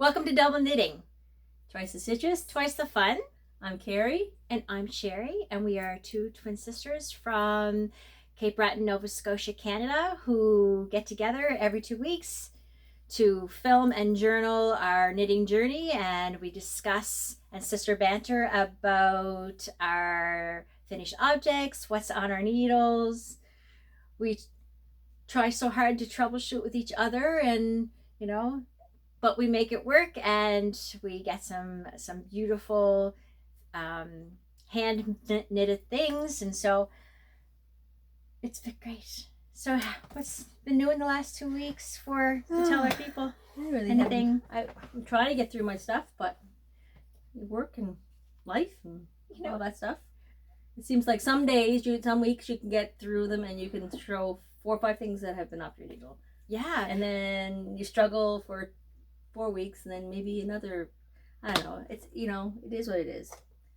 Welcome to Double Knitting. Twice the stitches, Twice the fun. I'm Carrie. And I'm Sherry, and we are two twin sisters from Cape Breton, Nova Scotia, Canada, who get together every 2 weeks to film and journal our knitting journey, and we discuss and sister banter about our finished objects, what's on our needles. We try so hard to troubleshoot with each other, and but we make it work, and we get some beautiful hand knitted things, and so it's been great. So what's been new in the last 2 weeks to tell our people? Really Anything? I'm trying to get through my stuff, but work and life and all that stuff. It seems like some weeks you can get through them and you can throw 4 or 5 things that have been off your needle. Yeah. And then you struggle for 4 weeks, and then maybe another. I don't know. It's it is what it is.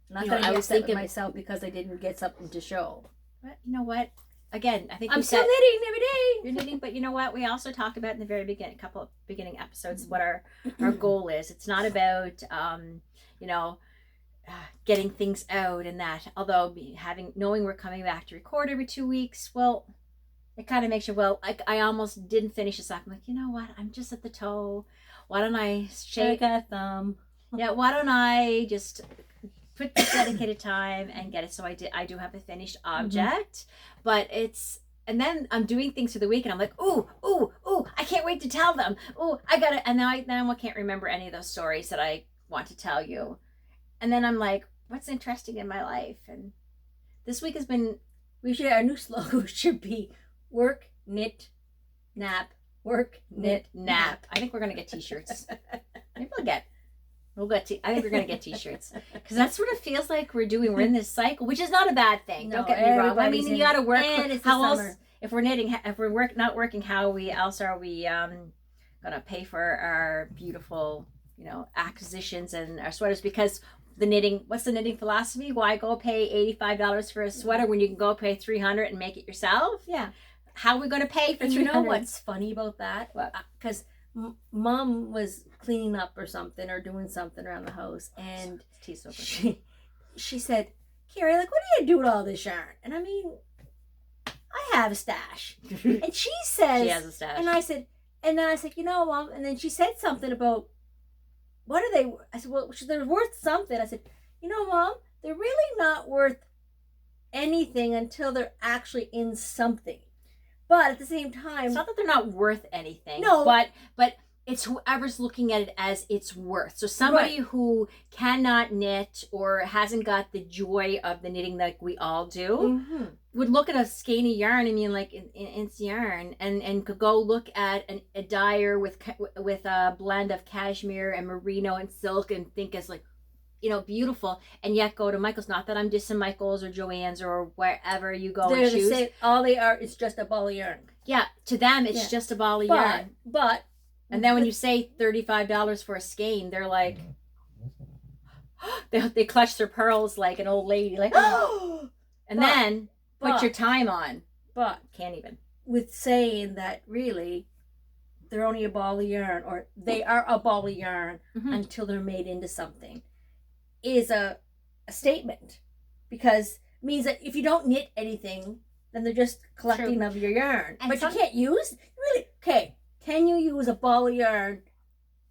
I'm not gonna get upset with myself because I didn't get something to show. But you know what? Again, I think I'm still knitting every day. You're knitting, but you know what? We also talked about in the very beginning, a couple of beginning episodes, what our goal is. It's not about getting things out and that. Although knowing we're coming back to record every 2 weeks, well, it kind of makes you I almost didn't finish this up. I'm like, you know what? I'm just at the toe. Why don't I shake a thumb? Yeah. Why don't I just put the dedicated time and get it? So I do have a finished object, but and then I'm doing things for the week, and I'm like, ooh, I can't wait to tell them. Ooh, I got it. And then I can't remember any of those stories that I want to tell you. And then I'm like, what's interesting in my life? And this week has been. Our new slogan should be work, knit, nap. Work, knit, nap. I think we're gonna get t-shirts. Maybe I think we're gonna get t-shirts because that's what it feels like we're doing. We're in this cycle, which is not a bad thing. No, don't get me wrong. I mean, you got to work. How else? Summer. If we're knitting, if we're not working, how else are we gonna pay for our beautiful, acquisitions and our sweaters? Because the knitting, what's the knitting philosophy? Why go pay $85 for a sweater when you can go pay $300 and make it yourself? Yeah. How are we going to pay for $300? You know what's funny about that? What? Because Mom was cleaning up or something or doing something around the house, and she said, Carrie, what do you do with all this yarn? And I mean, I have a stash. And she says, she has a stash. And I said, Mom, and then she said something about, what are they? I said, well, they're worth something. I said, Mom, they're really not worth anything until they're actually in something. But at the same time, it's not that they're not worth anything. No, but it's whoever's looking at it as it's worth. So somebody who cannot knit or hasn't got the joy of the knitting like we all do would look at a skeiny yarn and mean like it's yarn, and could go look at a dyer with a blend of cashmere and merino and silk and think it's like, beautiful, and yet go to Michael's. Not that I'm dissing Michael's or Joann's or wherever you go and choose. Say all they are is just a ball of yarn. Yeah, to them it's just a ball of yarn. But and then when you say $35 for a skein, they're like, they clutch their pearls like an old lady, like, and then put your time on. But can't even with saying that really they're only a ball of yarn, or they are a ball of yarn until they're made into something, is a statement, because it means that if you don't knit anything, then they're just collecting of your yarn. And but you can't use can you use a ball of yarn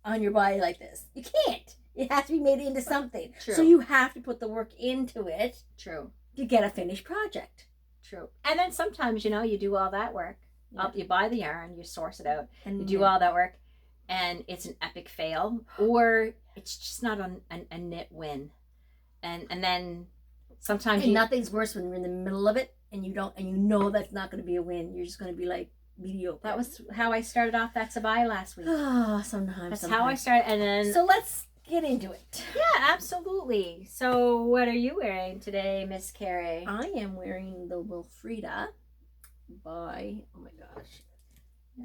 on your body like this? You can't. It has to be made into something. True. So you have to put the work into it. True. To get a finished project. True. And then sometimes you do all that work. Yeah. You buy the yarn, you source it out, and you do all that work, and it's an epic fail, or it's just not a knit win. And then sometimes nothing's worse when you're in the middle of it and you know that's not going to be a win. You're just going to be like mediocre. That was how I started off that Sabai last week. Sometimes. How I started, and then so let's get into it. Yeah, absolutely. So what are you wearing today, Miss Carrie? I am wearing the Wilfreda by, oh my gosh.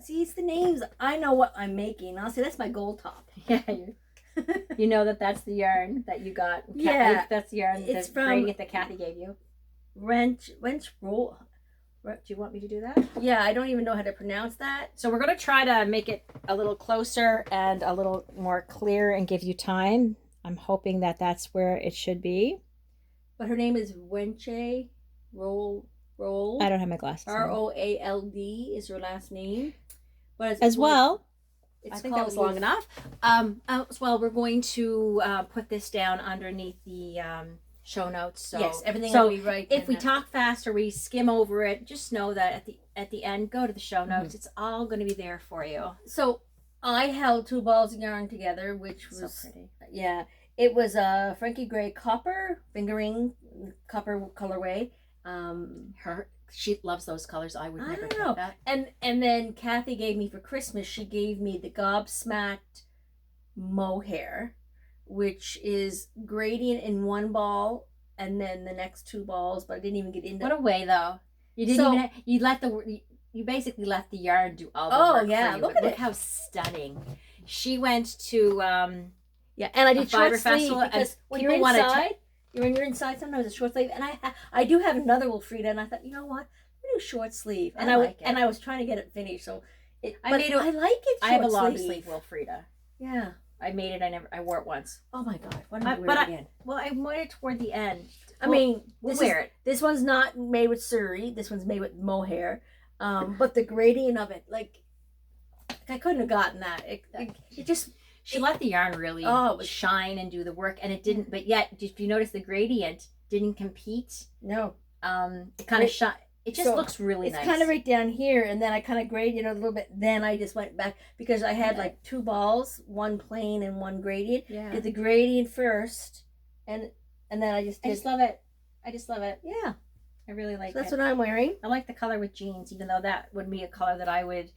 See, it's the names. I know what I'm making. I'll say that's my gold top. Yeah, you know that's the yarn that you got. Yeah, that's the yarn. It's from that Kathy gave you. Wrench roll. Do you want me to do that? Yeah, I don't even know how to pronounce that. So we're going to try to make it a little closer and a little more clear and give you time. I'm hoping that that's where it should be. But her name is Wenche Roll. I don't have my glasses on. Roald is her last name. But as well, it's I think that was long enough. As well, we're going to put this down underneath the show notes. So yes, everything so will be right. If we talk fast or we skim over it, just know that at the end, go to the show notes. Mm-hmm. It's all going to be there for you. So I held 2 balls of yarn together, which was so pretty. Yeah, it was a Frankie Grey copper fingering copper colorway. She loves those colors. I would never know that. And then Kathy gave me for Christmas. She gave me the Gobsmacked Mohair, which is gradient in 1 ball, and then the next 2 balls. But I didn't even get into. What a way, though! You didn't even. You basically let the yarn do all the work. Oh yeah, look at it! Look how stunning. She went to yeah, and I did short sleeve because when you're inside. When you're inside, sometimes it's short sleeve, and I do have another Wilfreda, and I thought, you know what, I'm gonna do short sleeve, and I was trying to get it finished, so I like it. I have a long sleeve Wilfreda. Yeah, I made it. I wore it once. Oh my god, why don't I wear it again? I wore it toward the end. We'll wear it. This one's not made with Suri. This one's made with Mohair, but the gradient of it, like I couldn't have gotten that. It just. She let the yarn really shine and do the work, and it didn't. But yet, if you notice, the gradient didn't compete. No. It kind of shine. It just looks really nice. It's kind of right down here, and then I kind of gradient a little bit. Then I just went back because I had like 2 balls, 1 plain and 1 gradient. Yeah. Did the gradient first, and then I just love it. I just love it. Yeah. I really like it. That's what I'm wearing. I like the color with jeans, even though that would be a color that I would.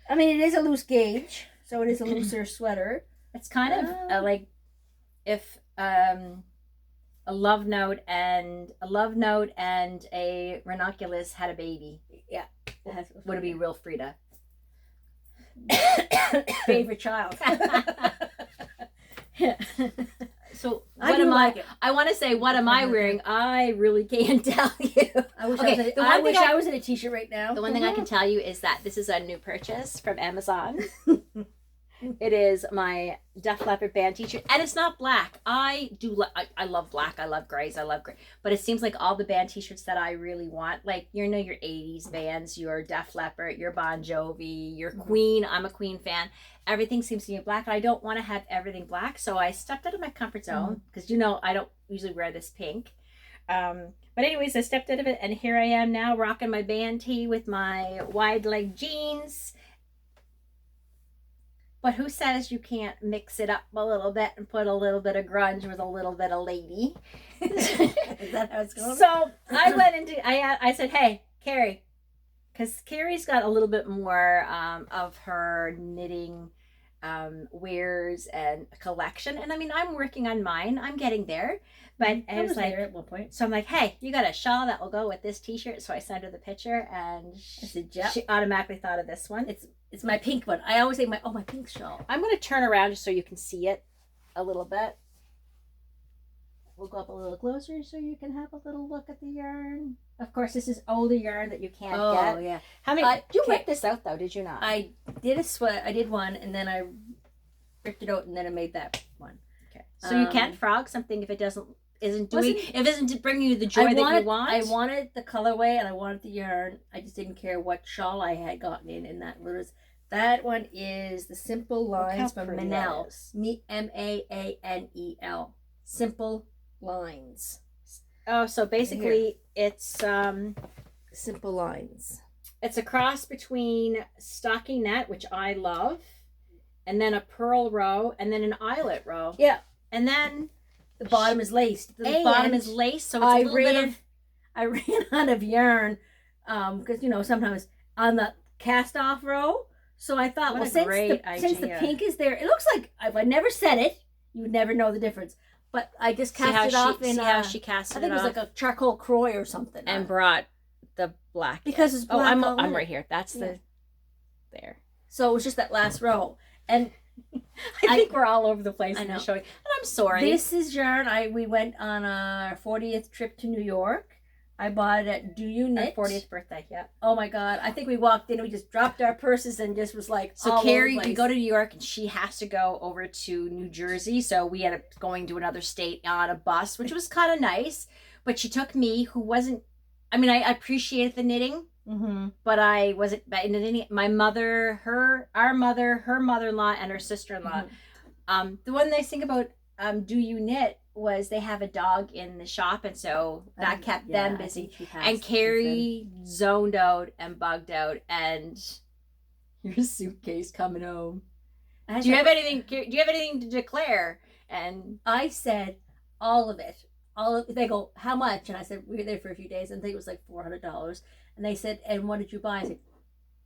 I mean, it is a loose gauge. So it is a looser sweater. It's kind of like if a love note and a ranunculus had a baby. Yeah, would it be Wilfreda? Favorite child. So what am I? I want to say, what am I wearing? I really can't tell you. I wish I was in a t-shirt right now. The one thing I can tell you is that this is a new purchase from Amazon. It is my Def Leppard band t-shirt, and it's not black. I love black. I love grays. I love gray. But it seems like all the band t-shirts that I really want, like your 80s bands, your Def Leppard, your Bon Jovi, your Queen. I'm a Queen fan. Everything seems to be black, and I don't want to have everything black. So I stepped out of my comfort zone because I don't usually wear this pink. But anyways, I stepped out of it, and here I am now rocking my band tee with my wide leg jeans. But who says you can't mix it up a little bit and put a little bit of grunge with a little bit of lady? Is that how it's going? So I went into, I said, hey, Carrie, because Carrie's got a little bit more of her knitting wares and collection. And I mean, I'm working on mine. I'm getting there. But I was like, there at one point. So I'm like, hey, you got a shawl that will go with this t-shirt? So I sent her the picture, and she automatically thought of this one. It's my pink one. I always say my pink shawl. I'm going to turn around just so you can see it a little bit. We'll go up a little closer so you can have a little look at the yarn. Of course, this is older yarn that you can't get. Oh, yeah. How many? You ripped this out, though, did you not? I did a sweat. I did one, and then I ripped it out, and then I made that one. Okay. So you can't frog something if it isn't bringing you the joy that you want. I wanted the colorway, and I wanted the yarn. I just didn't care what shawl I had gotten in that. That one is the Simple Lines from Manel. Maanel. Simple Lines. Oh, so basically it's Simple Lines. It's a cross between stockinette, which I love, and then a purl row, and then an eyelet row. Yeah. And then the bottom is laced. The bottom is laced, so it's a little bit of... I ran out of yarn because, sometimes on the cast-off row. So I thought, since the pink is there, it looks like, if I never said it, you would never know the difference. But I just cast it off in... See how she cast it off? I think it was like a charcoal croy or something. And brought the black. Because it's black. Oh, I'm right here. That's there. So it was just that last row. And... I think we're all over the place in the showing. And I'm sorry. This is yarn. We went on our 40th trip to New York. I bought it at Do You Our Knit? 40th birthday, yeah. Oh my God. I think we walked in and we just dropped our purses and just was like, so all Carrie, over the we place. go to New York and she has to go over to New Jersey. So we ended up going to another state on a bus, which was kind of nice. But she took me, who wasn't, I mean, I appreciated the knitting, but I wasn't into knitting. My mother, our mother, her mother-in-law, and her sister-in-law. The one nice thing about Do You Knit was they have a dog in the shop, and so that kept them busy. And Carrie zoned out and bugged out, and your suitcase coming home. Do you have anything to declare? And I said all of it. They go, how much? And I said, we were there for a few days, and I think it was like $400. And they said, and what did you buy? I said,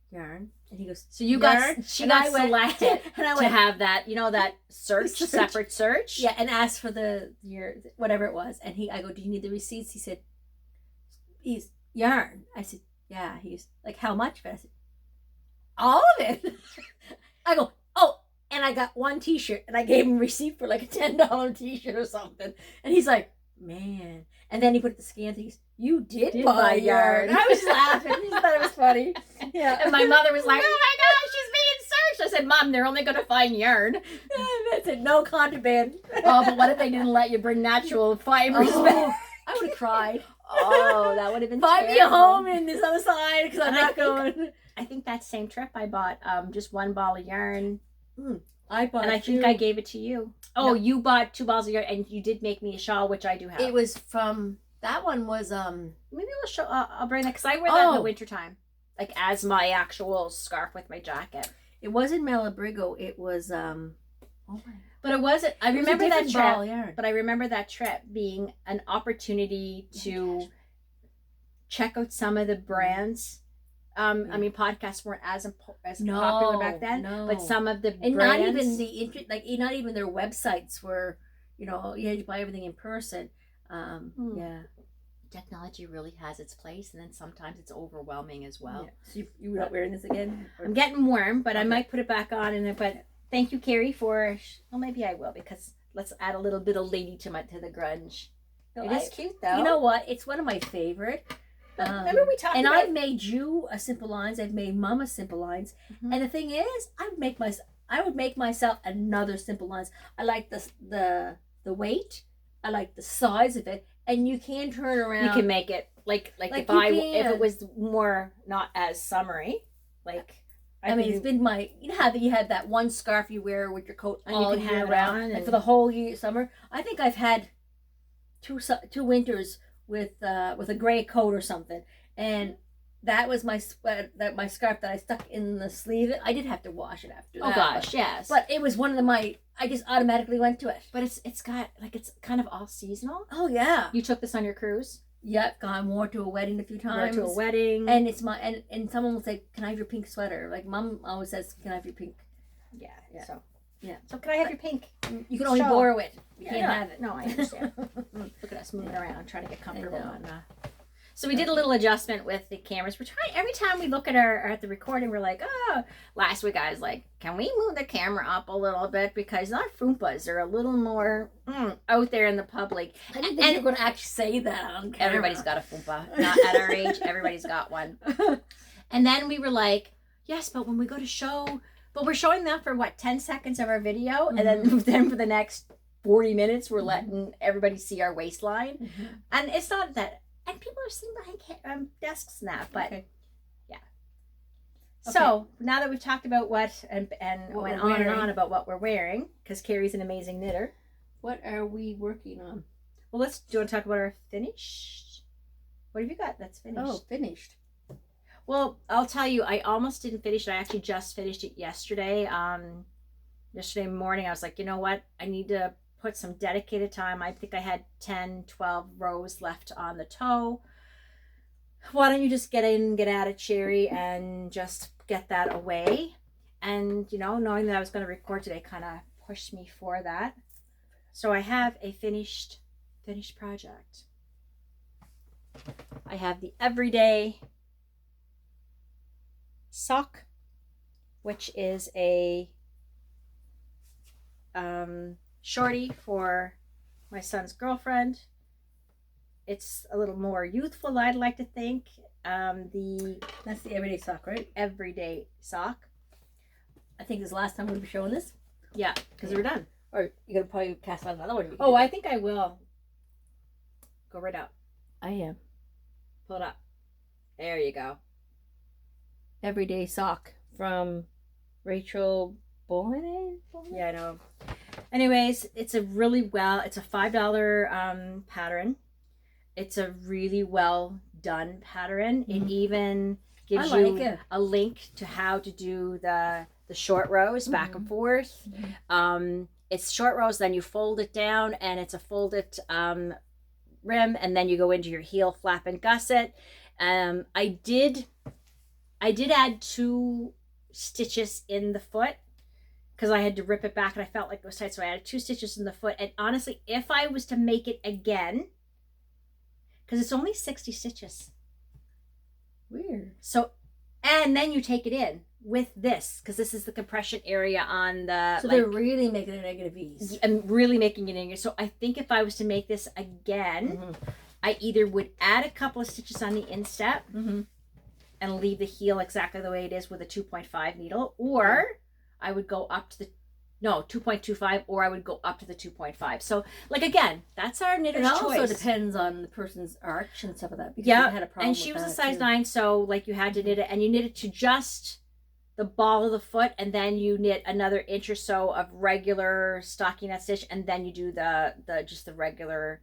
yarn. And he goes, so you yarn? got selected and I to have that, that separate search. Yeah, and asked for your whatever it was. And I go, do you need the receipts? He said, he's yarn. I said, yeah. He's like, how much? I said, all of it. I go, oh, and I got one t-shirt, and I gave him a receipt for like a $10 t-shirt or something. And he's like, man. And then he put the scan thing. You did buy yarn. I was laughing. He thought it was funny. Yeah. And my mother was like, oh my gosh, she's being searched. I said, Mom, they're only going to find yarn. Yeah, I said, no contraband. Oh, but what if they didn't let you bring natural fibers back? I would have cried. Oh, that would have been Find me a home in this other side because I'm not going. I think that same trip I bought just one ball of yarn. I bought and I think I gave it to you. Oh, no. You bought 2 balls of yarn, and you did make me a shawl, which I do have. It was from, that one was, maybe I'll bring that, because I wear that in the wintertime. Like, as my actual scarf with my jacket. It wasn't Malabrigo, it was, oh my. But it wasn't, I remember that trip, but I remember that trip being an opportunity to check out some of the brands. I mean, podcasts weren't as popular back then, but some of the brands, not even not even their websites were, you had to buy everything in person. Yeah, technology really has its place, and then sometimes it's overwhelming as well. Yeah. So you're not wearing this again? I'm getting warm, but okay. I might put it back on. But thank you, Carrie, for. Well, maybe I will, because let's add a little bit of lady to the grunge. It is cute though. You know what? It's one of my favorite. Remember we talked about... I've made you a simple lines. I've made Mama simple lines. And the thing is, I would make myself another simple lines. I like the weight. I like the size of it. And you can turn around. You can make it like if it was more not as summery. Like I mean, it's been my. You know how you had that one scarf you wear with your coat and all you can year have round, and for the whole summer. I think I've had two winters with a gray coat or something, and that was my scarf that I stuck in the sleeve. I did have to wash it after that. Oh gosh, yes. But it was one of I just automatically went to it. But it's got it's kind of all seasonal. Oh yeah. You took this on your cruise? Yep, wore to a wedding a few times. Wore to a wedding. And it's and someone will say, "Can I have your pink sweater?" Like Mom always says, "Can I have your pink?" Yeah. So So can I have your pink? You can only borrow it. You can't have it. No, I understand. Look at us moving around, trying to get comfortable on. So we did a little adjustment with the cameras. We're trying every time we look at the recording. We're like, oh. Last week I was like, can we move the camera up a little bit, because our Foompas are a little more out there in the public. I didn't think you were going to actually say that on camera. Everybody's got a Foompa. Not at our age. Everybody's got one. And then we were like, yes, but when we go to show. But we're showing that for 10 seconds of our video, and then for the next 40 minutes we're letting everybody see our waistline, and it's not that. And people are sitting behind desks now, but yeah. Okay. So now that we've talked about what went on and on about what we're wearing, because Carrie's an amazing knitter. What are we working on? Well, do you want to talk about our finished? What have you got that's finished? Oh, finished. Well, I'll tell you, I almost didn't finish it. I actually just finished it yesterday. Yesterday morning, I was like, you know what? I need to put some dedicated time. I think I had 10, 12 rows left on the toe. Why don't you just get out of Cherry and just get that away? And, knowing that I was going to record today kind of pushed me for that. So I have a finished project. I have the Everyday sock, which is a shorty for my son's girlfriend. it's a little more youthful, I'd like to think. That's the everyday sock, right? Everyday sock. I think this is the last time we'll be showing this. Yeah, because we're done. Or you're gonna probably cast out another one. Oh, I think I will. Go right up. I am. Pull it up. There you go. Everyday sock from Rachel Bohannon. Yeah, I know. Anyways, it's a $5 pattern. It's a really well done pattern. It even gives you a link to how to do the short rows back and forth. It's short rows, then you fold it down, and it's a folded rim, and then you go into your heel flap and gusset. I did add 2 stitches in the foot because I had to rip it back and I felt like it was tight, so I added 2 stitches in the foot. And honestly, if I was to make it again, because it's only 60 stitches. Weird. So, and then you take it in with this, because this is the compression area on the... So they're really making a negative ease. I'm really making it negative. So I think if I was to make this again, I either would add a couple of stitches on the instep and leave the heel exactly the way it is with a 2.5 needle, or I would go up to the 2.25, or I would go up to the 2.5. So, like, again, that's our knitter's choice. It also depends on the person's arch and stuff like that. Because yeah, had a problem and she was a size 9, so like you had to knit it, and you knit it to just the ball of the foot, and then you knit another inch or so of regular stockinette stitch, and then you do the regular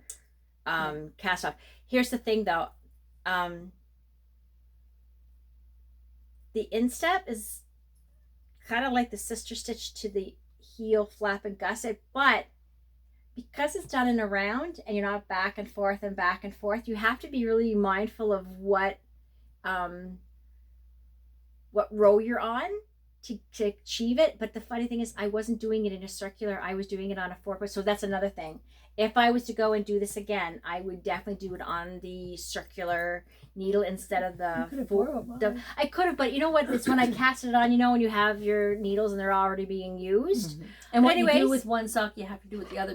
cast off. Here's the thing, though. The instep is kind of like the sister stitch to the heel flap and gusset, but because it's done in a round and you're not back and forth, you have to be really mindful of what row you're on to achieve it. But the funny thing is, I wasn't doing it in a circular, I was doing it on a 4-foot. So that's another thing. If I was to go and do this again, I would definitely do it on the circular needle instead of the I could have, but you know what? It's when I cast it on, you know, when you have your needles and they're already being used. And what you do with one sock, you have to do with the other,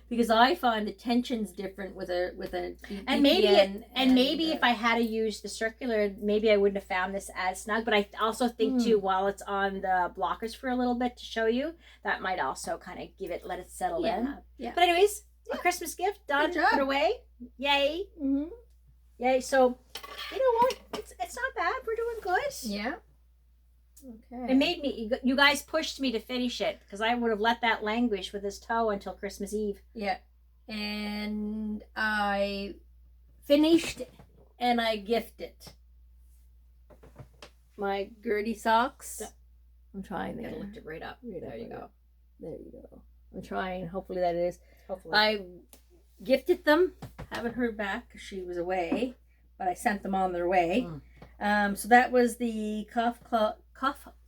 because I find the tension's different with a and maybe if I had to use the circular, maybe I wouldn't have found this as snug. But I also think too, while it's on the blockers for a little bit to show you, that might also kind of let it settle in. Yeah. But anyways, a Christmas gift done, put away. Yay. Yay. So, you know what? It's not bad. We're doing good. Yeah. Okay. It made me, you guys pushed me to finish it, because I would have let that languish with his toe until Christmas Eve. Yeah. And I finished and I gifted my Gertie socks. I'm trying to lift it right up. There you go. There you go. I'm trying. Hopefully that is. Hopefully. I gifted them. Haven't heard back because she was away, but I sent them on their way. So that was the Cuff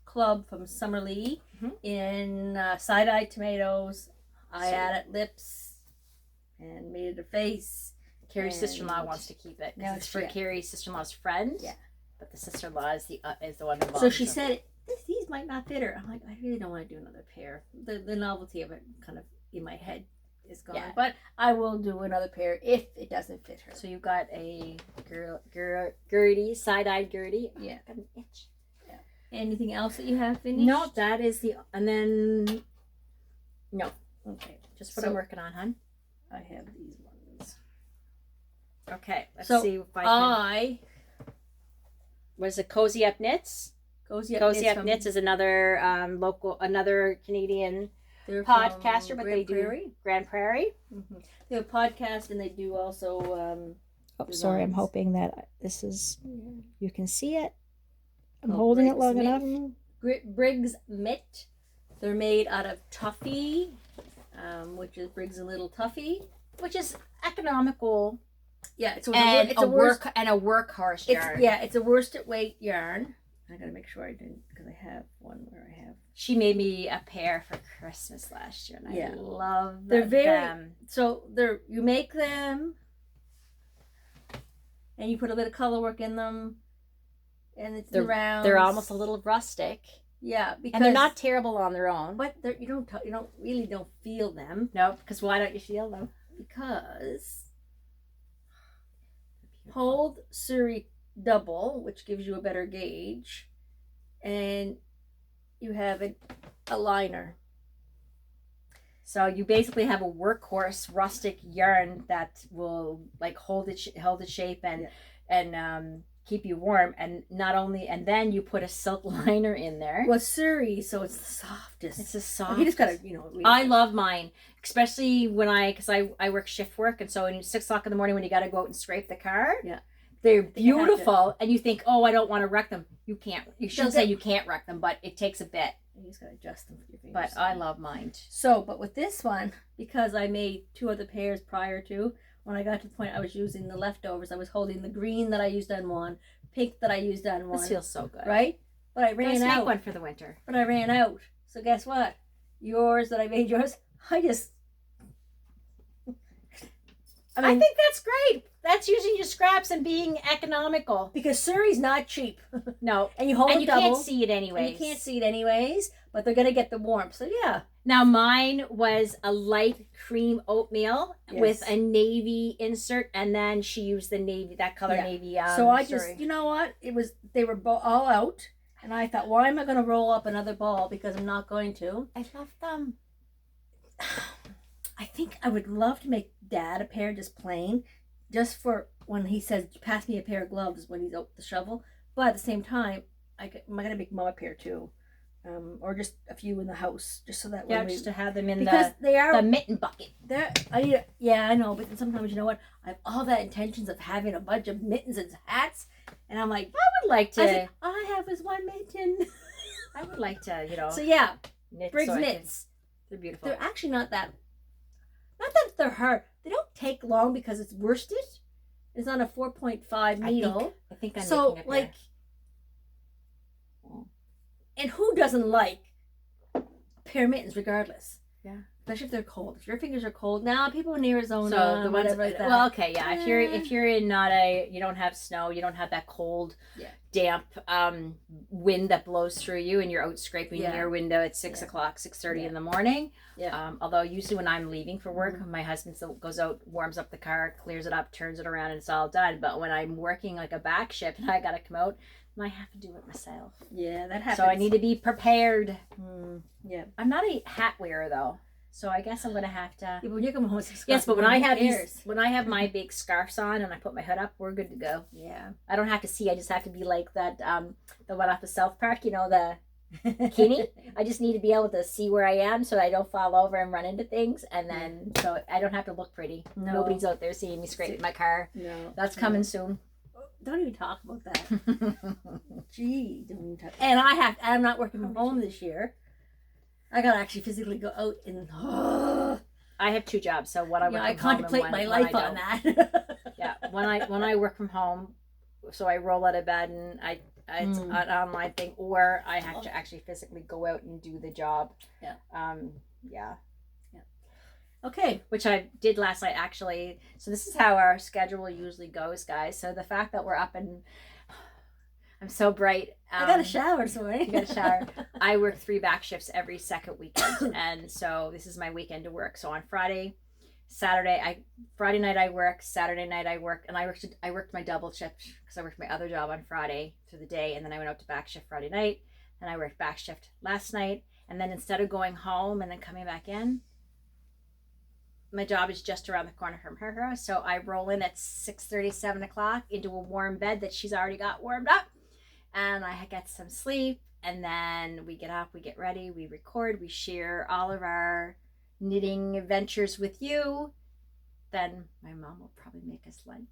Club from Summerlee in side-eyed tomatoes. I added lips and made it a face. Carrie's sister-in-law wants to keep it. Now it's for Carrie's sister-in-law's friend. Yeah. But the sister-in-law is the one involved. So she said, these might not fit her. I'm like, I really don't want to do another pair. The novelty of it kind of in my head is gone. Yeah. But I will do another pair if it doesn't fit her. So you've got a Gertie, side-eyed Gertie. Yeah. Got an itch. Yeah. Anything else that you have finished? No, that is and then, no. Okay. Just what I'm working on, hon. I have these ones. Okay. Let's see if I can. Was it Cozy Up Knits? Cozy Up Knits is another another Canadian podcaster, but they do Grand Prairie. They have a podcast, and they do also. Sorry, I'm hoping that this is you can see it. I'm holding it long enough. Briggs Mitt. They're made out of Tuffy, which is Briggs and Little Tuffy, which is economical. Yeah, it's a workhorse yarn. It's a worsted weight yarn. I gotta make sure I didn't, because I have one where I have. She made me a pair for Christmas last year, and I love them. So you make them, and you put a bit of color work in them, and it's round. They're almost a little rustic. Yeah, because and they're not terrible on their own. But you don't feel them. No, because why don't you feel them? Because hold Suri double, which gives you a better gauge, and you have a liner. So you basically have a workhorse rustic yarn that will like hold its shape and keep you warm, and not only, and then you put a silk liner in there. Well, Suri, so it's the softest. It's the softest. You just gotta, I love mine, especially because I work shift work, and so when 6 o'clock in the morning when you got to go out and scrape the car, they're beautiful, and you think, oh, I don't want to wreck them. You can't. You shouldn't say you can't wreck them, but it takes a bit. You just gotta adjust them with your fingers. But I love mine. So, but with this one, because I made 2 other pairs prior to, when I got to the point I was using the leftovers, I was holding the green that I used on one, pink that I used on one. This feels so good. Right? But I ran out. Make one for the winter. But I ran out. So guess what? Yours that I made yours, I think that's great. That's using your scraps and being economical. Because Suri's not cheap. No. And you hold it double. And you can't see it anyways. And you can't see it anyways, but they're going to get the warmth. So yeah. Now mine was a light cream oatmeal with a navy insert, and then she used the navy, that color navy. So I just, you know what? They were all out, and I thought, why am I going to roll up another ball? Because I'm not going to. I love them. I think I would love to make Dad a pair just plain, just for when he says, pass me a pair of gloves when he's out with the shovel. But at the same time, I'm going to make Mom a pair too. Or just a few in the house, just so that just to have them in the mitten bucket. I know, but sometimes, you know what? I have all that intentions of having a bunch of mittens and hats, and I'm like, I would like to. All I have is one mitten. I would like to, So yeah, Briggs knits. They're beautiful. They're actually not that they're hard. They don't take long because it's worsted. It's on a 4.5 needle. I think I'm so making a like. And who doesn't like a pair of mittens regardless? Yeah. Especially if they're cold. If your fingers are cold. Now people in Arizona, so the whatever like that. Well, okay, yeah. If you're in you don't have snow, you don't have that cold, damp wind that blows through you, and you're out scraping your window at 6 o'clock, 6:30 in the morning. Yeah. Although usually when I'm leaving for work, my husband goes out, warms up the car, clears it up, turns it around, and it's all done. But when I'm working like a back shift and I gotta come out, I have to do it myself. Yeah, that happens. So I need to be prepared. Yeah. I'm not a hat wearer though, so I guess I'm gonna have to. Yeah, when you come home with scarf, yes, but when I have my big scarves on and I put my hood up, we're good to go. Yeah. I don't have to see. I just have to be like that. The one off of South Park, the bikini. I just need to be able to see where I am so I don't fall over and run into things, and then so I don't have to look pretty. No. Nobody's out there seeing me scrape my car. No. That's coming soon. Don't even talk about that. Gee, don't even talk. And I'm not working from home this year. I gotta actually physically go out and. I have 2 jobs, so what I work from home. I contemplate my life on that. Yeah, when I work from home, so I roll out of bed and it's an online thing, or I have to actually physically go out and do the job. Yeah. Yeah. Okay. Which I did last night, actually. So this is how our schedule usually goes, guys. So the fact that we're up and I'm so bright. I got a shower, sorry. You got a shower. I work 3 back shifts every second weekend. And so this is my weekend to work. So on Friday night I work, Saturday night I work, and I worked my double shift because I worked my other job on Friday through the day, and then I went out to back shift Friday night, and I worked back shift last night, and then instead of going home and then coming back in, my job is just around the corner from her house, so I roll in at 6:30, 7 o'clock into a warm bed that she's already got warmed up, and I get some sleep, and then we get up, we get ready, we record, we share all of our knitting adventures with you. Then my mom will probably make us lunch.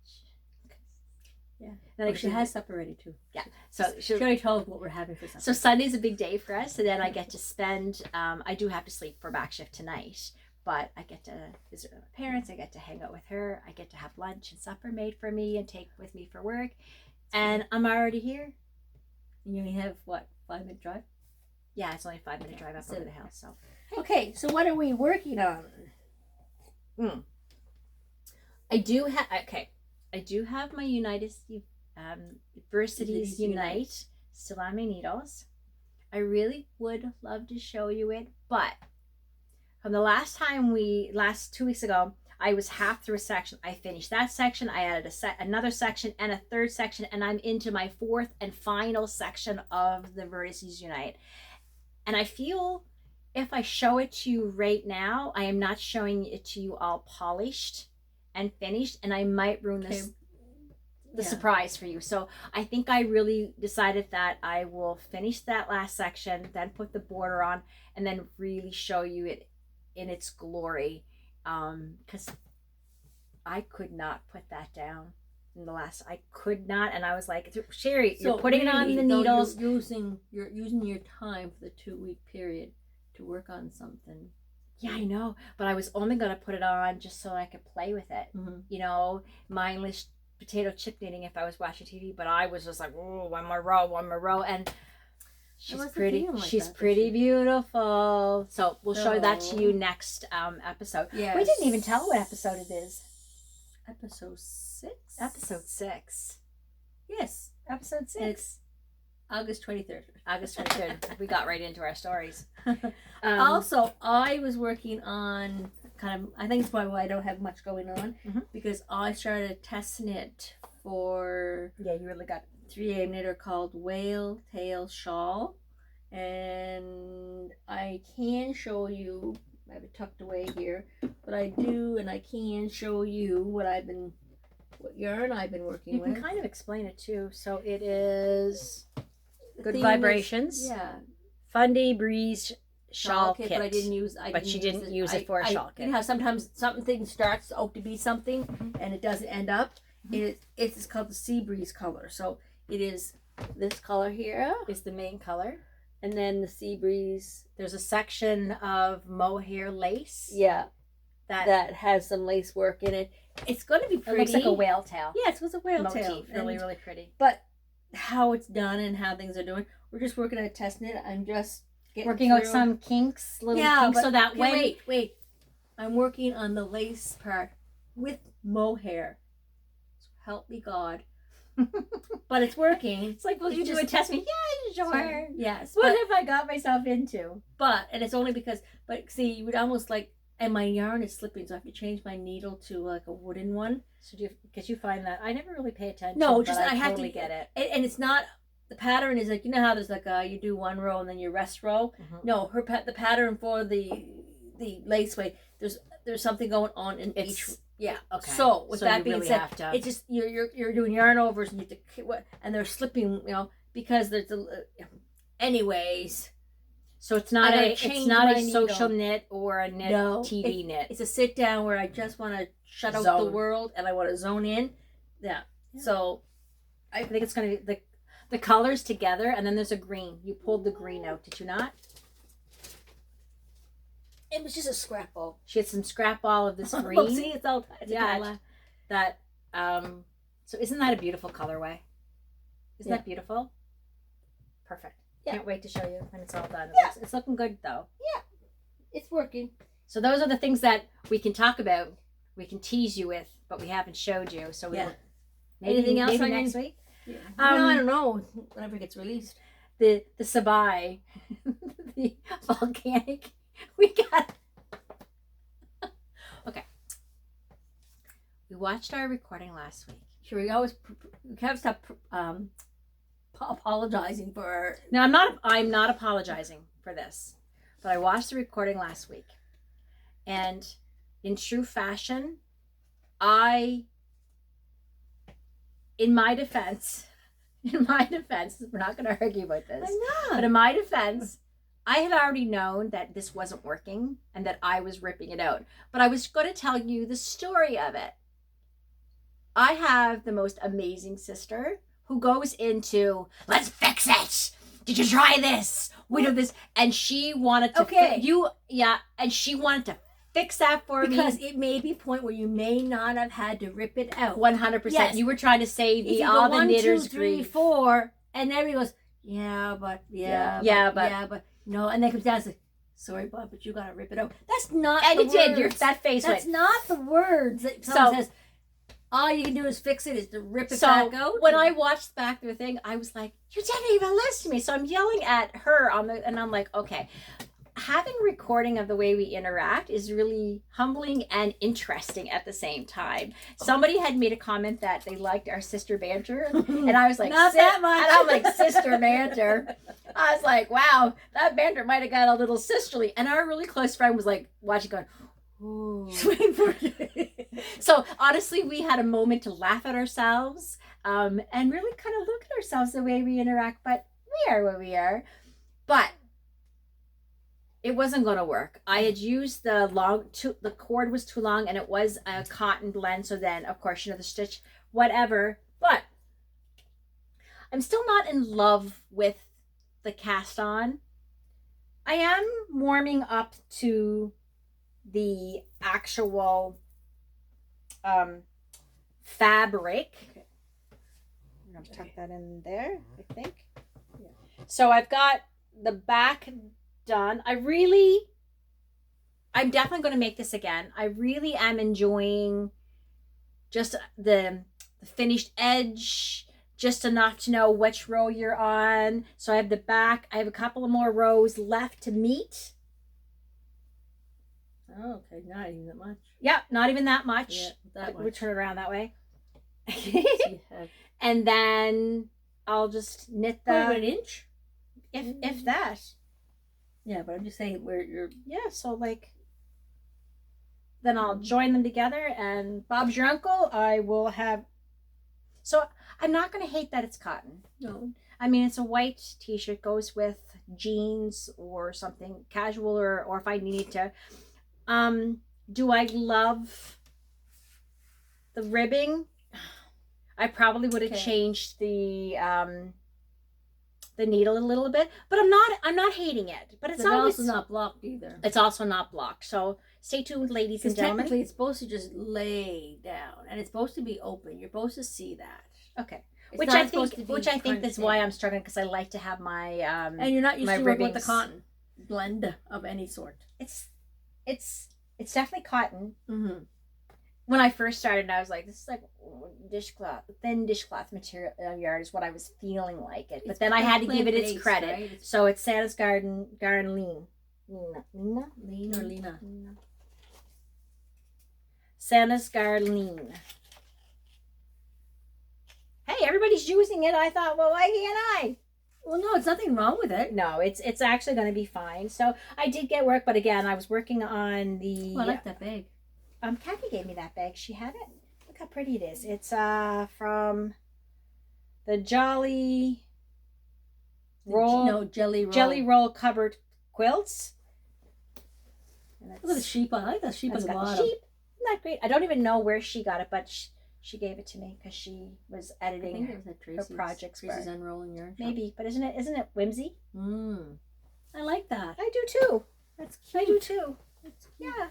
Yeah. Then she has supper ready too. Yeah. So she already told what we're having for supper. So Sunday's a big day for us, and then I get to spend I do have to sleep for back shift tonight, but I get to visit my parents, I get to hang out with her, I get to have lunch and supper made for me and take with me for work. And I'm already here. And you only have what, 5-minute drive? Yeah, it's only a 5-minute drive up over the hill. So okay, so what are we working on? I do have my Versities Unite still on my needles. I really would love to show you it, but from the last 2 weeks ago, I was half through a section. I finished that section. I added another section and a third section, and I'm into my fourth and final section of the Vertices Unite. And I feel if I show it to you right now, I am not showing it to you all polished and finished, and I might ruin the surprise for you. So I think I really decided that I will finish that last section, then put the border on, and then really show you it in its glory. Because I could not put that down in the last. I could not, and I was like, Sherry, you're putting it on the needles. You're using your time for the 2-week period to work on something. Yeah, I know, but I was only gonna put it on just so I could play with it. You know, mindless potato chip knitting if I was watching TV, but I was just like, oh, one more row, and she's pretty. She's pretty beautiful. So we'll show that to you next episode. Yeah, we didn't even tell what episode it is. Episode 6. Episode 6. Yes, episode 6. It's August 23rd. August 23rd. We got right into our stories. Also, I was working on I think it's why I don't have much going on, because I started a test knit for you really got 3A knitter called Whale Tail Shawl, and I can show you. I have it tucked away here, but I can show you what yarn I've been working with. You can kind of explain it too. So it is Good Vibrations. Fundy Breeze shawl kit, but I didn't use. She didn't use it for a shawl kit. You know how sometimes something starts out to be something and it doesn't end up. It's called the Seabreeze color. So it is this color here is the main color, and then the Seabreeze. There's a section of mohair lace. Yeah, that has some lace work in it. It's going to be pretty. It looks like a whale tail. Yeah, it's a whale motif. Tail. Really, really pretty. But how it's done and how things are doing, we're just working on a test knit. I'm just working out some kinks, little kinks, so that when wait, I'm working on the lace part with mohair. So help me God. But it's working. It's like, will you do a test me? Yeah, sure. Yes. What have I got myself into? And it's only because, but see, you would almost like, and my yarn is slipping, so I have to change my needle to like a wooden one. So because you find that I never really pay attention. No, just I have totally to get it. And it's not. The pattern is like, you know how there's like you do one row and then you rest row. No, the pattern for the lace weight, there's something going on in each. Yeah. Okay. So with that being said, it's just you're doing yarn overs and you have to, and they're slipping, because there's anyways. So it's not a social knit or a knit TV knit. It's a sit down where I just want to shut out the world and I want to zone in. Yeah. So I think it's going to be the colors together, and then there's a green. You pulled the green out, did you not? It was just a scrap ball. She had some scrap ball of this green. See, it's all that. So isn't that a beautiful colorway? Isn't that beautiful? Perfect. Yeah. Can't wait to show you when it's all done. It's looking good though. Yeah, it's working. So those are the things that we can talk about. We can tease you with, but we haven't showed you. So anything else maybe next week? Yeah. I don't know. Whenever it gets released. The Sabai, the volcanic. We got. Okay. We watched our recording last week. Sure, we can't stop apologizing for. No, I'm not apologizing for this, but I watched the recording last week, and in true fashion, in my defense, we're not going to argue about this. I'm not. But in my defense, I had already known that this wasn't working and that I was ripping it out. But I was going to tell you the story of it. I have the most amazing sister who goes into, let's fix it. Did you try this? We do this. And she wanted to and she wanted to fix that for me. Because it may be a point where you may not have had to rip it out. 100%. Yes. You were trying to save me all the knitters' grief. 1, 2, 3, 4, and everybody goes, but no, and then comes down and says, sorry, Bob, but you gotta rip it out. That's not and the it words. Did. That face That's went. not the words that someone says. All you can do is fix it, is to rip it back out. When I watched back the thing, I was like, you didn't even listen to me. So I'm yelling at her and I'm like, okay. having recording of the way we interact is really humbling and interesting at the same time. Somebody had made a comment that they liked our sister banter, and I was like, not that much. And I'm like, sister banter. I was like, wow, that banter might have got a little sisterly. And our really close friend was like watching, going, ooh. So honestly, we had a moment to laugh at ourselves, and really kind of look at ourselves the way we interact. But we are where we are. But it wasn't going to work. I had used the cord was too long, and it was a cotton blend. So then, of course, the stitch, whatever. But I'm still not in love with the cast on. I am warming up to the actual fabric. Okay. I'm going to tuck that in there, I think. Yeah. So I've got the back done. I'm definitely going to make this again. I really am enjoying just the finished edge, just enough to know which row you're on. So I have the back. I have a couple of more rows left to meet. Oh, okay, not even that much. Yeah, not even that much. Yeah, that much. We turn it around that way. And then I'll just knit an inch, if that. Yeah, but I'm just saying where you're. Yeah, so like, then I'll join them together, and Bob's your uncle. I will have. So I'm not going to hate that it's cotton. No, I mean it's a white t-shirt, goes with jeans or something casual, or if I needed to. Do I love the ribbing? I probably would have changed the needle a little bit, but I'm not hating it. But it's also not blocked either. It's also not blocked. So stay tuned, ladies and gentlemen. Technically, it's supposed to just lay down, and it's supposed to be open. You're supposed to see that. Okay. Which I think that's why I'm struggling, because I like to have my and you're not used to working with the cotton blend of any sort. It's definitely cotton. Mm-hmm. When I first started, I was like, this is like thin dishcloth material yarn is what I was feeling like it. But then I had to give it its credit. Right? So it's Santa's Garden Lean. Lena. Santa's Garden Lean. Hey, everybody's using it. I thought, well, why can't I? Well, no, it's nothing wrong with it. No, it's actually going to be fine. So I did get work, but again, I was working on the. Oh, I like that bag. Kathy gave me that bag. She had it. Look how pretty it is. It's from the Jelly Roll covered quilts. Look at the sheep. I like that sheep on the bottom. Sheep. Isn't that great? I don't even know where she got it, but she gave it to me because she was editing her projects. Tracy's Unrolling Yarn. Maybe, but isn't it whimsy? I like that. I do too. That's cute. I do too. That's cute. Yeah.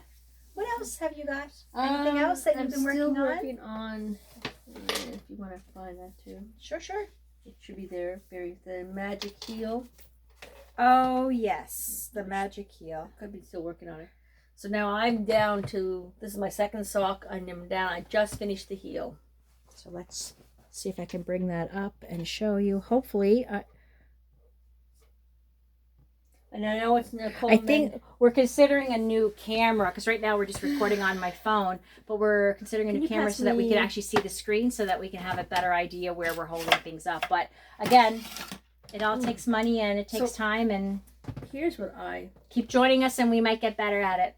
What else have you got? Anything else that you've been working on? If you want to find that too. Sure. It should be there. The magic heel. Oh yes, the magic heel. Could be still working on it. So now I'm down to, this is my second sock, and I'm down. I just finished the heel. So let's see if I can bring that up and show you. Hopefully, and I know it's Nicol. I think we're considering a new camera, because right now we're just recording on my phone, but we're considering a new camera so that we can actually see the screen, so that we can have a better idea where we're holding things up. But again, it all takes money and it takes time, and here's what I keep joining us and we might get better at it.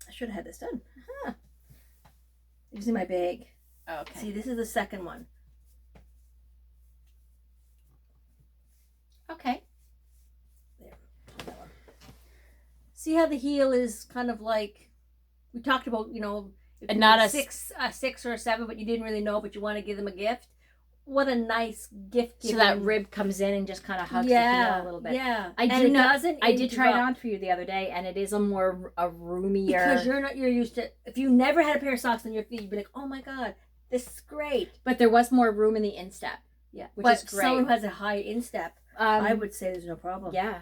I should have had this done. It's in my bag. Okay. See, this is the second one. Okay. There. See how the heel is kind of like, we talked about, if not a 6 or a 7, but you didn't really know, but you want to give them a gift. What a nice gift giving. So that rib comes in and just kind of hugs the heel a little bit. Yeah. I did try it on for you the other day, and it is a roomier. Because you're used to, if you never had a pair of socks on your feet, you'd be like, oh my God, this is great. But there was more room in the instep. Yeah. Which is great. Someone who has a high instep, I would say there's no problem. Yeah.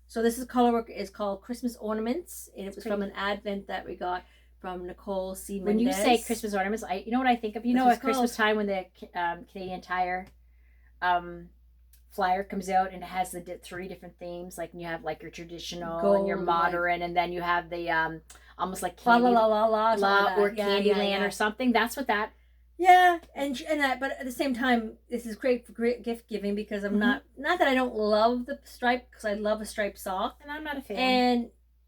So this colorwork is called Christmas Ornaments, and it was from an advent that we got from Nicol C. Mendez. When you say Christmas ornaments, you know what I think of? At Christmas time when the Canadian Tire flyer comes out and it has the 3 different themes. Like you have like your traditional Gold, and your modern, and then you have the almost like la candy la la la la or Candyland or something. That's what that. Yeah, and that, but at the same time, this is great for gift giving because I'm not that I don't love the stripe, because I love a striped sock, And I'm not a fan.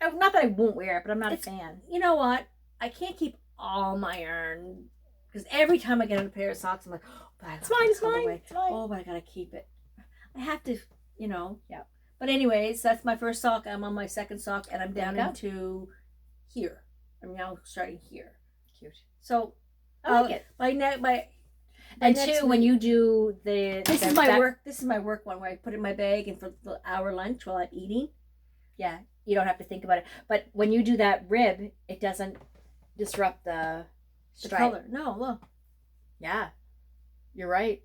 And not that I won't wear it, but I'm not a fan. You know what? I can't keep all my yarn because every time I get a pair of socks, I'm like, oh, but it's mine. Oh, but I gotta keep it. I have to, Yeah. But anyways, that's my first sock. I'm on my second sock, and I'm down into here. I'm now starting here. Cute. So. I like it. And two, when you do this is my work. This is my work one where I put it in my bag and for the hour lunch while I'm eating. Yeah, you don't have to think about it. But when you do that rib, it doesn't disrupt the color. No, look. Yeah, you're right.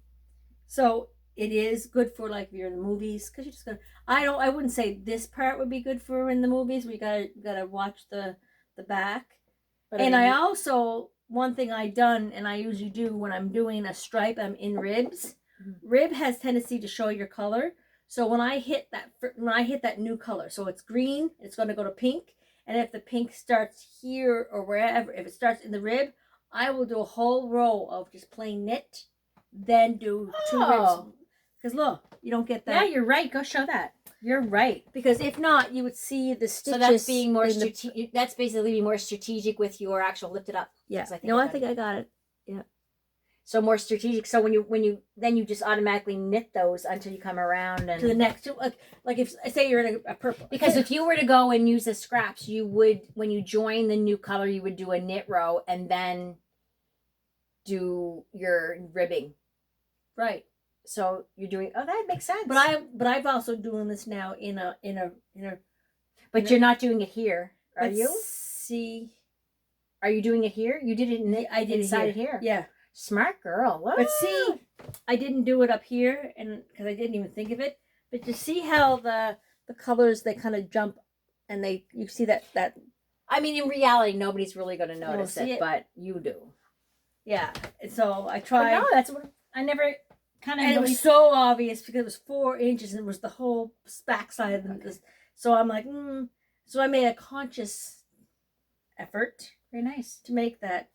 So it is good for like if you're in the movies, because you're just gonna. I wouldn't say this part would be good for in the movies. We gotta watch the back. But I also. One thing I done, and I usually do when I'm doing a stripe, I'm in ribs. Rib has tendency to show your color. So when I hit that new color, so it's green, it's going to go to pink. And if the pink starts here or wherever, if it starts in the rib, I will do a whole row of just plain knit, then do 2 ribs. Because look, you don't get that. Yeah, you're right. Go show that. You're right. Because if not, you would see the stitches. So that's being more strategic. That's basically being more strategic with your actual lifted up. Yeah. I think I got it. Yeah. So more strategic. So when you just automatically knit those until you come around and to the next. Like if say you're in a purple. Because if you were to go and use the scraps, you would, when you join the new color, you would do a knit row and then do your ribbing. Right. So you're doing. Oh, that makes sense. But I've also doing this now in a. But you're not doing it here, are you? See. Are you doing it here? You did it. I did inside it here. Yeah. Smart girl. Whoa. But see, I didn't do it up here, and because I didn't even think of it. But you see how the colors, they kind of jump, and you see that. I mean, in reality, nobody's really going to notice it, but you do. Yeah. So I tried. But no, that's what I never. And it was so obvious because it was 4 inches and it was the whole backside of this. So I'm like, So I made a conscious effort. Very nice. To make that.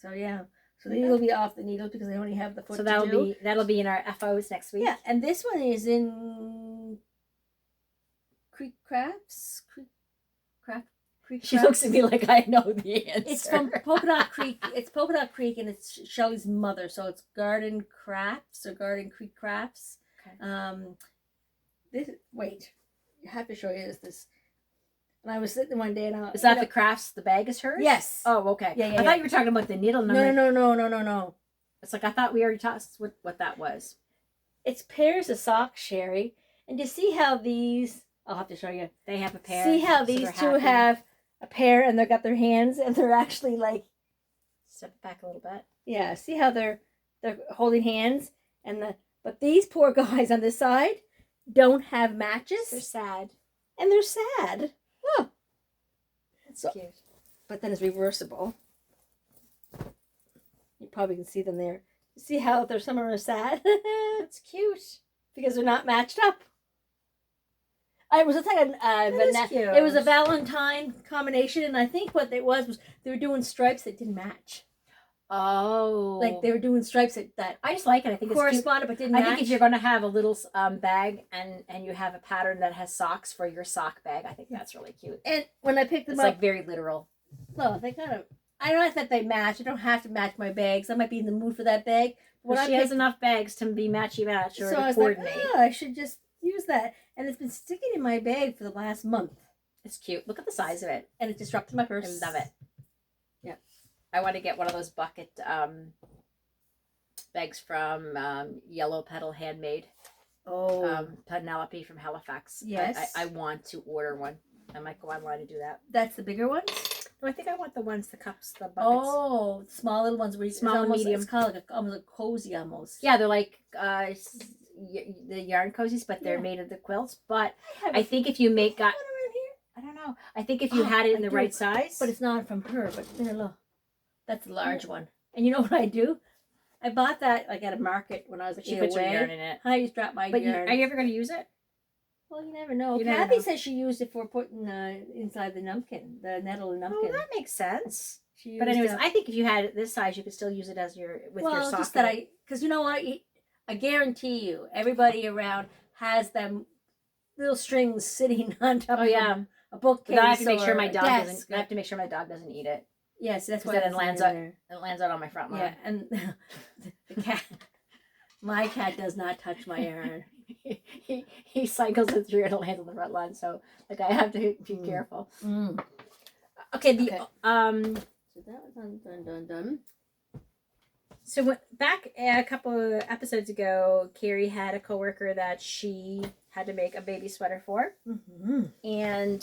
So yeah. So these will be off the needle because I only have the foot. So that'll be in our FOs next week. Yeah, and this one is in Creek Crafts. She looks at me like I know the answer. It's from Polka Dot Creek. It's Polka Dot Creek, and it's Shelley's mother. So it's Garden Crafts or Garden Creek Crafts. Okay. Wait, I have to show you this. And I was sitting one day, and is that the crafts? The bag is hers. Yes. Oh, okay. Yeah. I thought you were talking about the needle number. No. It's like I thought we already talked what that was. It's pairs of socks, Sherry, and you see how these. I'll have to show you. They have a pair. See how these two have a pair, and they've got their hands, and they're actually like. Step it back a little bit. Yeah. See how they're holding hands, but these poor guys on this side don't have matches. They're sad. And they're sad. Oh. That's cute. But then it's reversible. You probably can see them there. See how some are sad? That's cute. Because they're not matched up. It was it was a Valentine combination, and I think what it was they were doing stripes that didn't match. Oh. Like they were doing stripes that I just like it. I think corresponded but didn't match. I think if you're going to have a little bag and you have a pattern that has socks for your sock bag, I think that's really cute. And when I picked them up, it's like very literal. No, they kind of. I don't know that they match. I don't have to match my bags. I might be in the mood for that bag. But she has enough bags to be matchy-match or to coordinate. Like, I should just use that. And it's been sticking in my bag for the last month. It's cute. Look at the size of it. And it disrupted my purse. I love it. Yeah. I want to get one of those bucket bags from Yellow Petal Handmade. Oh. Penelope from Halifax. Yes. I want to order one. I might go online and do that. That's the bigger ones? No, I think I want the cups, the buckets. Oh, small little ones where small and medium. It's kind of like almost a cozy almost. Yeah, they're like the yarn cozies, but they're made of the quilts. But I think if you make I don't know. I think if you had it in the right size. But it's not from her. But there, look. That's a large one. And you know what I do? I bought that like at a market when I was But she puts her away. yarn in it. I just dropped my But yarn. are you ever going to use it? Well, you never know. You never Kathy know. says she used it for putting inside the numpkin, the nettle and Oh, numpkin. that makes sense. She But used anyways, I think if you had it this size, you could still use it as your sock. just that because you know what, I guarantee you, everybody around has them little strings sitting on top of a bookcase. But I have to make sure my dog desk. doesn't. I have to make sure my dog doesn't eat it. Yes, that's why then it lands out. there. It lands out on my front lawn. Yeah, and the cat. My cat does not touch my yarn. he cycles it through and it lands on the front lawn. So like I have to be careful. Mm. Okay. So that was done. So back a couple of episodes ago, Carrie had a coworker that she had to make a baby sweater for, and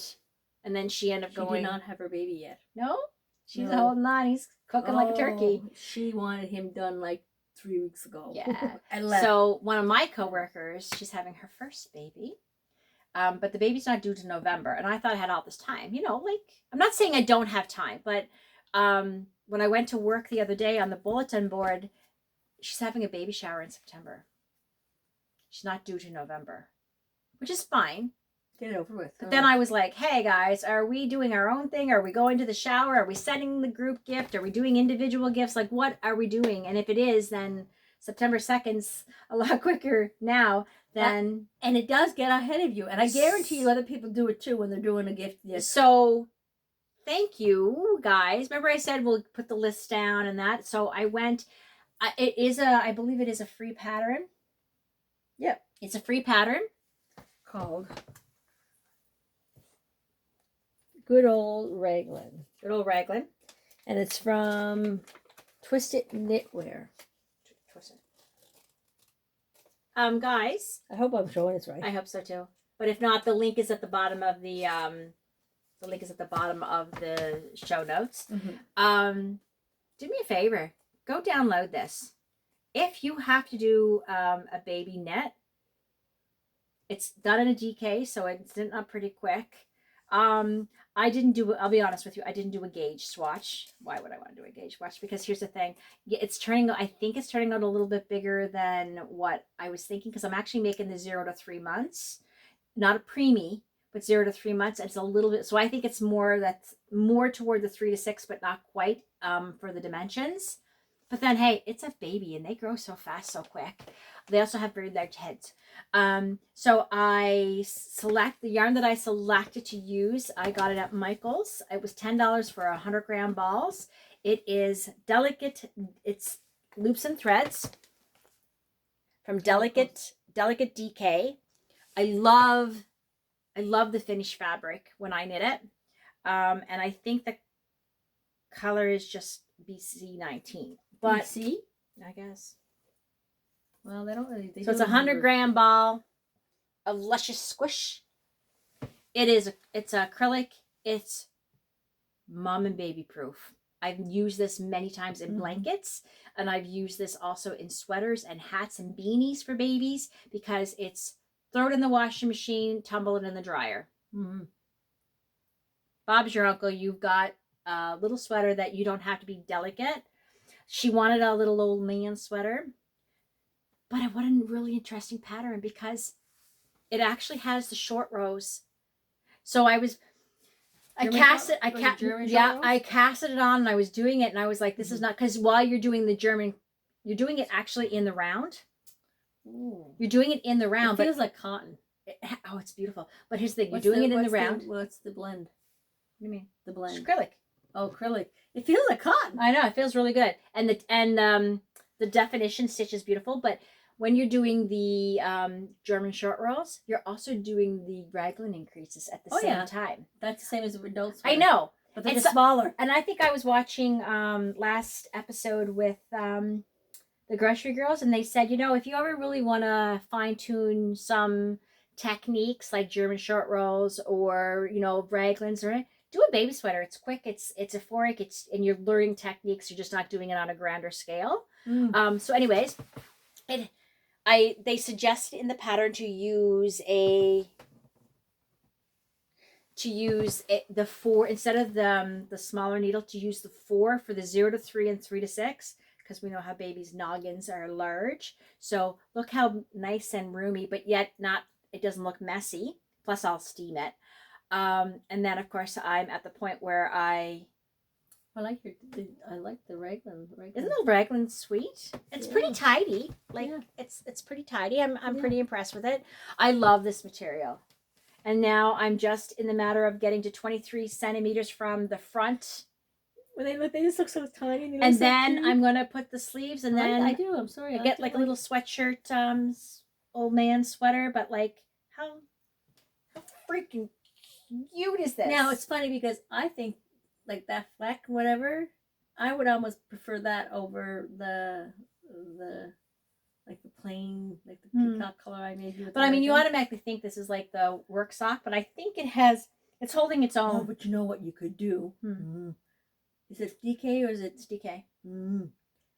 then she ended up going. She did not have her baby yet. No, she's holding on. He's cooking like a turkey. She wanted him done like 3 weeks ago. Yeah. And left. So one of my coworkers, she's having her first baby. But the baby's not due to November. And I thought I had all this time. You know, like, I'm not saying I don't have time, but when I went to work the other day on the bulletin board, she's having a baby shower in September. She's not due to November, which is fine. Get it over with. But then I was like, hey guys, are we doing our own thing? Are we going to the shower? Are we sending the group gift? Are we doing individual gifts? Like, what are we doing? And if it is, then September 2nd's a lot quicker now than... And it does get ahead of you. And I guarantee you other people do it too when they're doing a gift. So, thank you, guys. Remember I said we'll put the list down and that? So I went... I believe it is a free pattern. Yep. It's a free pattern. Called... Good old Raglan. Good old Raglan. And it's from Twisted Knitwear. Twisted. Guys. I hope I'm showing it's right. I hope so too. But if not, the link is at the bottom of the show notes. Mm-hmm. Do me a favor. Go download this. If you have to do a baby knit, it's done in a DK, so it's done up pretty quick. I'll be honest with you, I didn't do a gauge swatch. Why would I want to do a gauge swatch? Because here's the thing. I think it's turning out a little bit bigger than what I was thinking, because I'm actually making the 0 to 3 months. Not a preemie, but 0 to 3 months. It's a little bit, so I think it's more toward the 3 to 6, but not quite for the dimensions. But then, hey, it's a baby and they grow so fast, so quick. They also have very large heads. So I select the yarn that I selected to use. I got it at Michael's. It was $10 for 100 gram balls. It is delicate. It's loops and threads from Delicate DK. I love the finished fabric when I knit it. And I think the color is just BC19. But BC? I guess. Well, they don't really. So it's a 100 gram ball of luscious squish. It's acrylic. It's mom and baby proof. I've used this many times in blankets, and I've used this also in sweaters and hats and beanies for babies, because it's throw it in the washing machine, tumble it in the dryer. Mm-hmm. Bob's your uncle. You've got a little sweater that you don't have to be delicate. She wanted a little old man sweater. But what a really interesting pattern, because it actually has the short rows. So I casted it on, and I was doing it, and I was like, this is not, because while you're doing the German, you're doing it actually in the round. Ooh. You're doing it in the round. It feels like cotton. It's beautiful. But here's the thing, you're doing it in the round. What's the blend? What do you mean? The blend. It's acrylic. Oh, acrylic. It feels like cotton. I know, it feels really good. And the definition stitch is beautiful, but when you're doing the German short rolls, you're also doing the raglan increases at the same time. That's the same as adults. I know. But they're smaller. And I think I was watching last episode with the grocery girls, and they said, if you ever really want to fine tune some techniques like German short rolls or, raglans, or do a baby sweater. It's quick. It's euphoric. And you're learning techniques. You're just not doing it on a grander scale. So anyways, they suggested in the pattern to use the 4 instead of the smaller needle, to use the 4 for the 0 to 3 and 3 to 6, because we know how babies' noggins are large. So look how nice and roomy, but yet not, it doesn't look messy. Plus I'll steam it. And then of course I'm at the point where I like the raglan. Isn't the raglan sweet? It's pretty tidy. Like it's pretty tidy. I'm pretty impressed with it. I love this material. And now I'm just in the matter of getting to 23 centimeters from the front. When they just look so tiny. And then I'm gonna put the sleeves, and then I do. I'm sorry. I get like a little sweatshirt, old man sweater. But like, how freaking cute is this? Now it's funny because I think like that fleck, whatever, I would almost prefer that over the like the plain, like the peacock color I made you with. But I mean, you automatically think this is like the work sock, but I think it's holding its own. Oh, but you know what you could do? Is it DK or is it DK?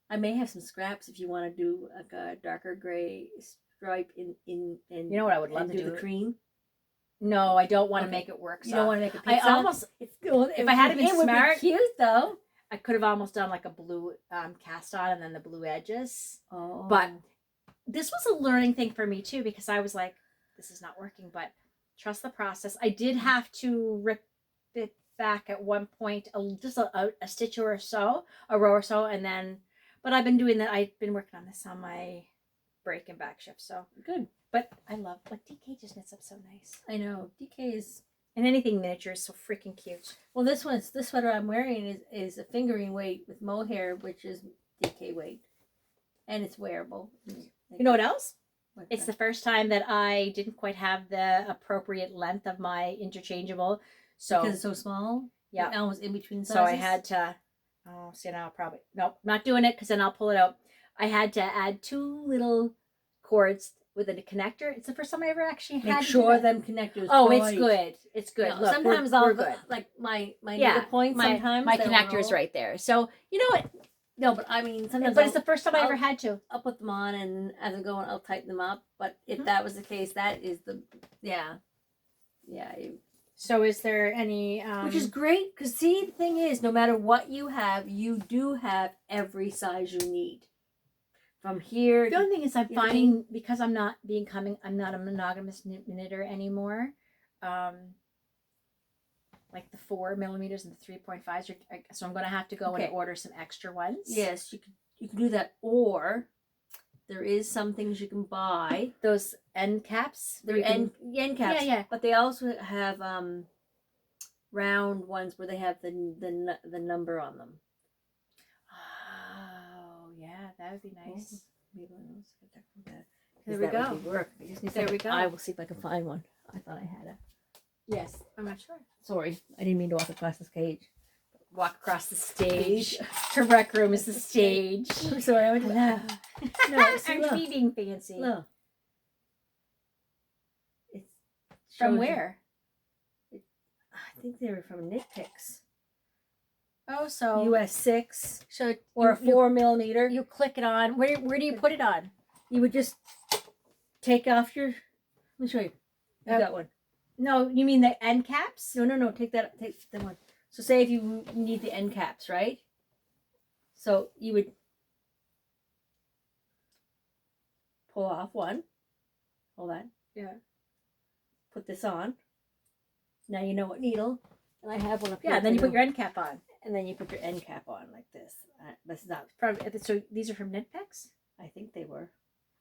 I may have some scraps if you want to do like a darker gray stripe in you know what I would love to do the cream. No, I don't want to make it work. You don't want to make it. I almost. If I had been smart, would be cute though. I could have almost done like a blue cast on and then the blue edges. Oh, but this was a learning thing for me too, because I was like, this is not working. But trust the process. I did have to rip it back at one point, just a stitch or so, a row or so, and then. But I've been doing that. I've been working on this on my break and back shift, so good. But I love, like, DK just knits up so nice. I know. DK is... And anything miniature is so freaking cute. Well, this sweater I'm wearing is a fingering weight with mohair, which is DK weight. And it's wearable. You know what else? It's the first time that I didn't quite have the appropriate length of my interchangeable. So because it's so small? Yeah. Almost in between sizes? So I had to... Oh, see, now I'll probably... Nope, not doing it, because then I'll pull it out. I had to add 2 little cords with a connector. It's the first time I ever actually had. Make sure them connectors. Oh, it's good. It's good. No, Look, sometimes we're good. Like my needle points. Sometimes my connector's right there. So you know what? No, but I mean sometimes. But it's the first time I ever had to. I'll put them on, and as I'm going, I'll tighten them up. But if that was the case, that is the yeah. So is there any? Which is great, because see, the thing is, no matter what you have, you do have every size you need. From here. The only thing is, I'm finding because I'm not a monogamous knitter anymore. Like the 4 millimeters and the 3.5s. So I'm going to have to go and order some extra ones. Yes, you can do that, or there is some things you can buy. Those end caps. They're end caps. Yeah. But they also have round ones where they have the number on them. That would be nice. There we go. Work. There we go. I will see if I can find one. I thought I had a. Yes, I'm not sure. Sorry, I didn't mean to walk across this cage. Walk across the stage. Her rec room is the stage. I'm sorry. I would. No, I'm being fancy. Look. It's from where? I think they were from Knit Picks. Oh, so US 6, so or a 4 millimeter. You click it on. Where do you put it on? You would just take off your. Let me show you. You got one. No, you mean the end caps? No. Take the one. So say if you need the end caps, right? So you would pull off one. Hold on. Yeah. Put this on. Now you know what needle. And I have one up here. Yeah, and then you put your end cap on. And then you put your end cap on like this. This is not from. So these are from Knit Picks? I think they were.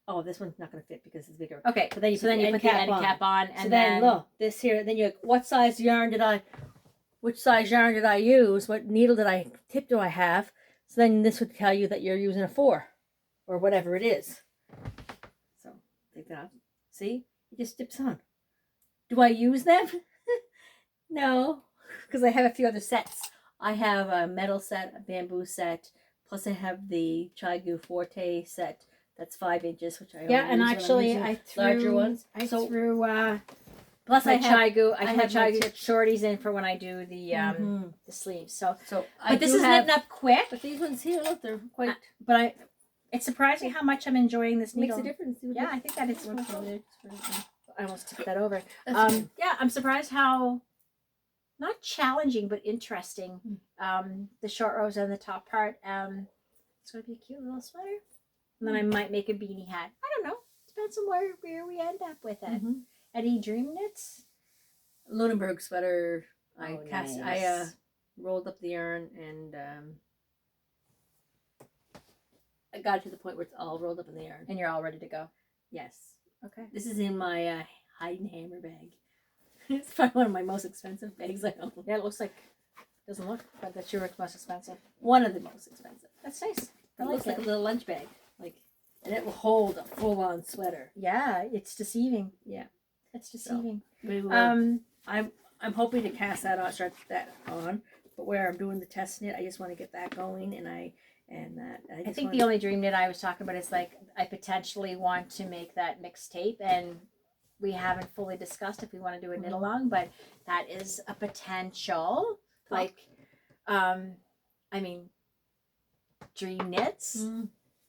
Oh, this one's not going to fit because it's bigger. Okay, but then you put the end cap on, and so then look, this here. Then you what size yarn did I? Which size yarn did I use? What needle tip do I have? So then this would tell you that you're using a 4, or whatever it is. So take that off. See, it just dips on. Do I use them? No, because I have a few other sets. I have a metal set, a bamboo set, plus I have the Chigu Forte set. That's 5 inches, which I and actually I threw larger ones. I threw plus I have Chigu. I have Chigu shorties in for when I do the sleeves. So but this is knitting up quick. But these ones here, look, they're quite. It's surprising how much I'm enjoying this needle. Makes a difference. Yeah, I think that it's. I almost tipped that over. Yeah, I'm surprised how. Not challenging, but interesting. The short rows on the top part. It's going to be a cute little sweater. And then I might make a beanie hat. I don't know. Depends on where we end up with it. Any dream knits? Lunenburg sweater. I Nice. rolled up the yarn and I got it to the point where it's all rolled up in the yarn. And you're all ready to go. Yes. Okay. This is in my hide and hammer bag. It's probably one of my most expensive bags I own. Yeah, it looks like, doesn't look, but that's your most expensive. One of the most expensive. That's nice. It looks like a little lunch bag. And it will hold a full-on sweater. Yeah, it's deceiving. Yeah. It's deceiving. So, I'm hoping to cast that on, start that on. But where I'm doing the test knit, I just want to get that going, and I think the only dream knit I was talking about is like I potentially want to make that mixtape, and we haven't fully discussed if we want to do a knit along, but that is a potential. Like, I mean, dream knits.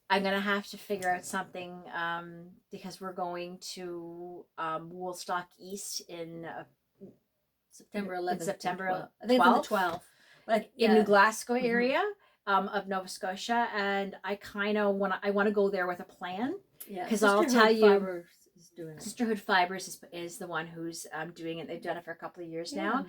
I'm gonna have to figure out something because we're going to Woolstock East in September 11th. September 12th. I think it's on the 12th. But in New Glasgow area of Nova Scotia, and I kind of want to go there with a plan. Yeah, because I'll tell you, Fibres is doing it. Sisterhood Fibres is the one who's doing it. They've done it for a couple of years now.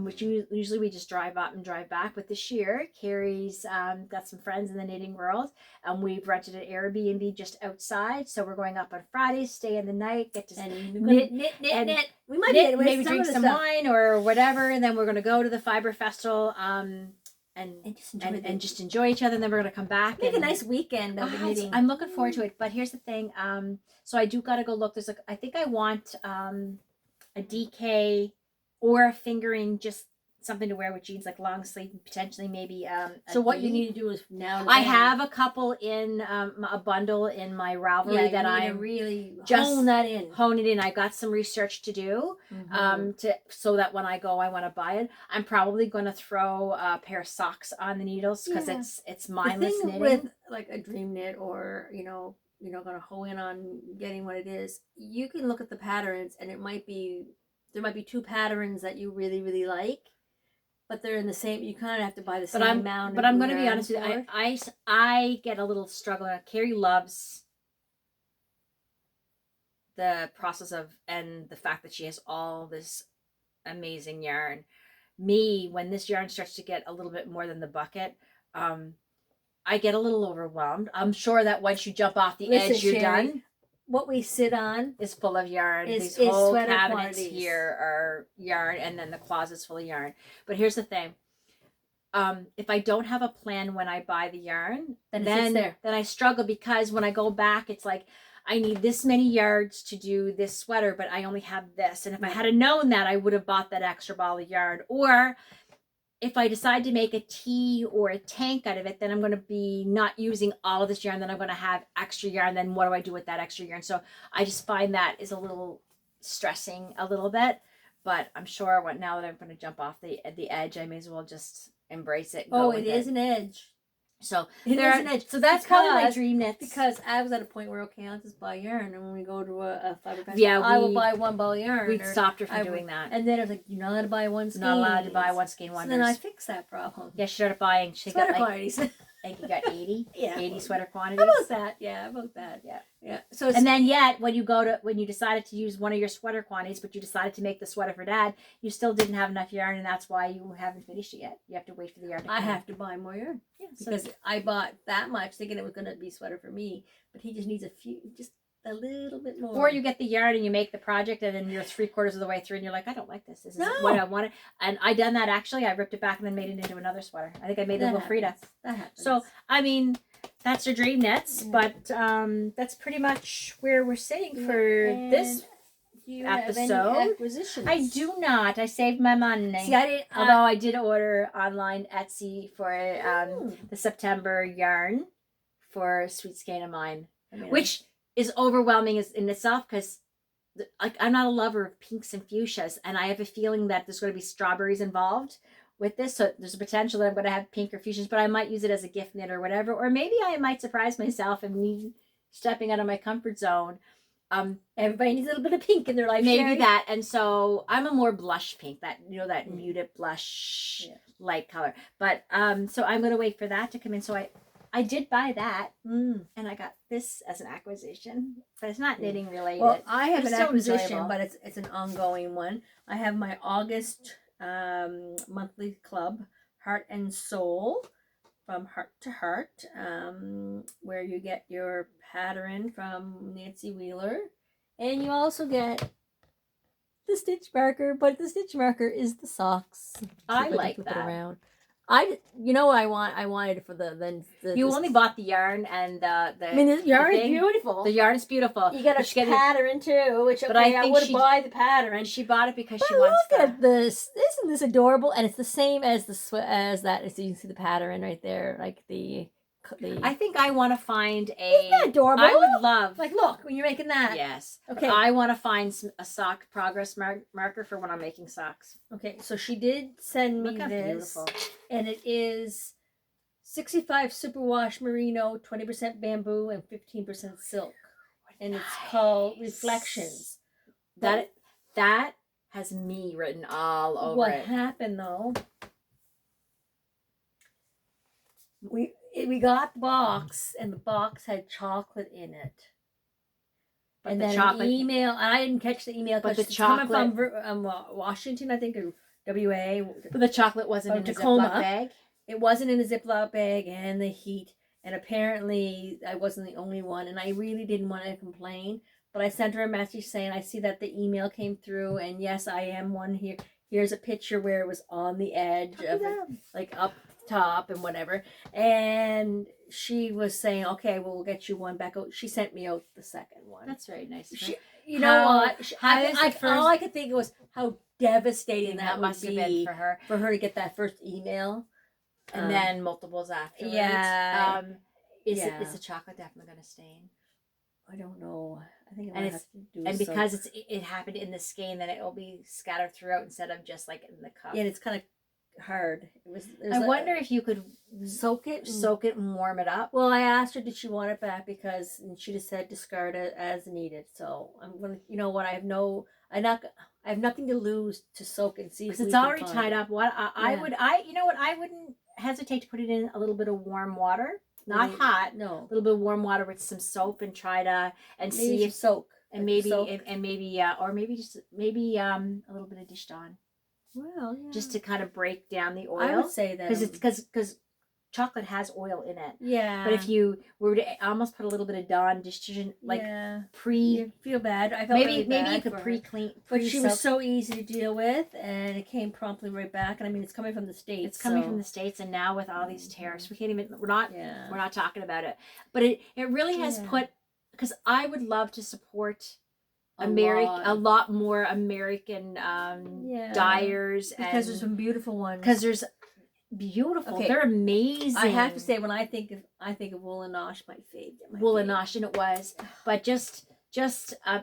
Which usually we just drive up and drive back. But this year, Carrie's got some friends in the knitting world, and we've rented an Airbnb just outside. So we're going up on Friday, stay in the night, get to knit. We might maybe drink some wine or whatever, and then we're going to go to the Fibre Festival. And just enjoy each other, and then we're gonna come back. Make a nice weekend of knitting. I'm looking forward to it. But here's the thing. So I do gotta go look. There's I think I want a DK or a fingering, just something to wear with jeans, like long sleeve, potentially maybe. So what you need to do is now. I have a couple in a bundle in my Ravelry that I really just hone it in. I got some research to do, so that when I go, I want to buy it. I'm probably going to throw a pair of socks on the needles because it's mindless the thing knitting. With like a dream knit, or you're not going to hoe in on getting what it is. You can look at the patterns, and there might be 2 patterns that you really, really like. But they're in the same. You kind of have to buy the same amount. But I'm going to be honest with you. I get a little struggle. Carrie loves the process of and the fact that she has all this amazing yarn. Me, when this yarn starts to get a little bit more than the bucket, I get a little overwhelmed. I'm sure that once you jump off the edge, you're done. What we sit on is full of yarn. These whole cabinets quantities. Here are yarn, and then the closet's full of yarn. But here's the thing. If I don't have a plan when I buy the yarn, then I struggle, because when I go back, it's like, I need this many yards to do this sweater, but I only have this. And if I had known that, I would have bought that extra ball of yarn. Or if I decide to make a tee or a tank out of it, then I'm going to be not using all of this yarn. Then I'm going to have extra yarn. Then what do I do with that extra yarn? So I just find that is a little stressing a little bit. But I'm sure now that I'm going to jump off the edge, I may as well just embrace it. It is an edge. So there's an edge. So that's probably my dream knits. Because I was at a point where, I'll just buy yarn, and when we go to a fiber festival, I will buy one ball of yarn. We stopped her from doing that. And then I was like, you're not allowed to buy one skein. Not allowed to buy one skein wonders. So then I fixed that problem. Yeah, she started buying. She sweater got quantities. Like you got 80? Yeah. 80 sweater quantities? About that. Yeah. Yeah. So and then when you decided to use one of your sweater quantities, but you decided to make the sweater for Dad, you still didn't have enough yarn, and that's why you haven't finished it yet. You have to wait for the yarn to come. I have to buy more yarn. Yeah. Because I bought that much thinking it was going to be sweater for me, but he just needs just a little bit more. Or you get the yarn and you make the project, and then you're 3/4 of the way through and you're like, I don't like this. This isn't what I wanted. And I done that actually. I ripped it back and then made it into another sweater. I think I made the Wilfreda. That happens. So, I mean, that's your dream knits, but that's pretty much where we're sitting for this episode. I do not. I saved my money. See, I didn't. Although I did order online Etsy for the September yarn for Sweet Skein of Mine, which is overwhelming in itself, because I'm not a lover of pinks and fuchsias, and I have a feeling that there's going to be strawberries involved with this, so there's a potential that I'm going to have pink or fuchsias, but I might use it as a gift knit or whatever, or maybe I might surprise myself and me stepping out of my comfort zone. Everybody needs a little bit of pink in their life. Maybe that, and so I'm a more blush pink, that that muted blush light color. But so I'm going to wait for that to come in. So I I did buy that, Mm. and I got this as an acquisition, but it's not knitting related. Well, I have It's an still acquisition, enjoyable. but it's an ongoing one. I have my August monthly club, Heart and Soul, from Heart to Heart, where you get your pattern from Nancy Wheeler, and you also get the stitch marker, but the stitch marker is the socks. I like that. Around. You know what I want? I wanted it for the You only bought the yarn and the. I mean, the yarn is thing. beautiful. The yarn is beautiful. You got a pattern too, which but okay, I think would buy the pattern. She bought it because but she wants. Look at this! Isn't this adorable? And it's the same as as that. So you can see the pattern right there, like the. I think I want to find a. Isn't that adorable? I would love. Like, look when you're making that. Yes. Okay. I want to find a sock progress marker for when I'm making socks. Okay, so she did send me this, beautiful. And it is 65 superwash merino, 20% bamboo, and 15% silk, and it's called Reflections. That has me written all over what it. What happened though? We got the box, and the box had chocolate in it. But and then an email, and I didn't catch the email because it's coming from Washington, I think, or WA. But the chocolate wasn't in Tacoma. A Ziploc bag? It wasn't in a Ziploc bag, and the heat, and apparently I wasn't the only one, and I really didn't want to complain, but I sent her a message saying, I see that the email came through, and yes, I am one here. Here's a picture where it was on the edge of it, like up top and whatever, and she was saying, okay, well, we'll get you one back out. She sent me out the second one. That's very nice. You know what? All I could think was how devastating that must have been for her to get that first email, and then multiples afterwards. Yeah. Is the chocolate definitely going to stain? I don't know. I think because it happened in the skein, then it will be scattered throughout instead of just like in the cup. Yeah, it's kind of hard. I wonder if you could soak it and warm it up. Well, I asked her, did she want it back, because she just said discard it as needed. So I'm gonna, you know what? I have nothing to lose to soak and see. Because it's already tied up. What I wouldn't hesitate to put it in a little bit of warm water, not hot. No, a little bit of warm water with some soap and try to see if soak and maybe a little bit of dish Dawn. Well, yeah. Just to kind of break down the oil. I would say that because chocolate has oil in it. Yeah. But if you were to almost put a little bit of Dawn detergent, like you feel bad. I felt really bad. Maybe you could pre-clean. But she was so easy to deal with, and it came promptly right back. And I mean, it's coming from the States. It's coming from the States, and now with all these tariffs, we're not talking about it. But it really has put, because I would love to support a lot more American dyers, because there's some beautiful ones. Because there's beautiful, they're amazing. I have to say, when I think of Wool and Nosh, my favorite. Wool and Nosh, and it was, but just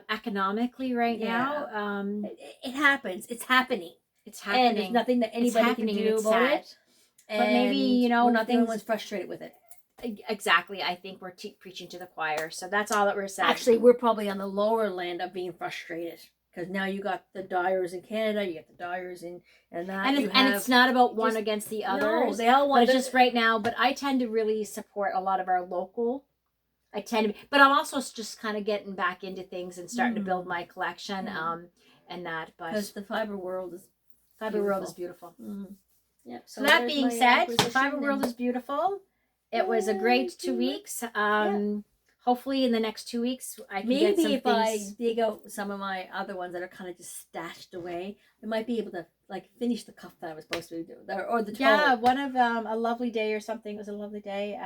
economically right now, it happens. It's happening. And there's nothing that anybody can do about it. But maybe we're not the only ones frustrated with it. Exactly. I think we're preaching to the choir. So that's all that we're saying. Actually, we're probably on the lower land of being frustrated, because now you got the dyers in Canada, you got the dyers in and it's not about one against the others. No, they all want. But it's just right now. But I tend to really support a lot of our local. But I'm also just kind of getting back into things and starting to build my collection. And that, but because the fiber world is beautiful. Mm-hmm. Yep. So that being said, the fiber world is beautiful. It was a great 2 weeks. Hopefully in the next 2 weeks I can get some things. I dig out some of my other ones that are kind of just stashed away, I might be able to like finish the cuff that I was supposed to do, or the toe. Yeah, one of a lovely day or something. It was a lovely day.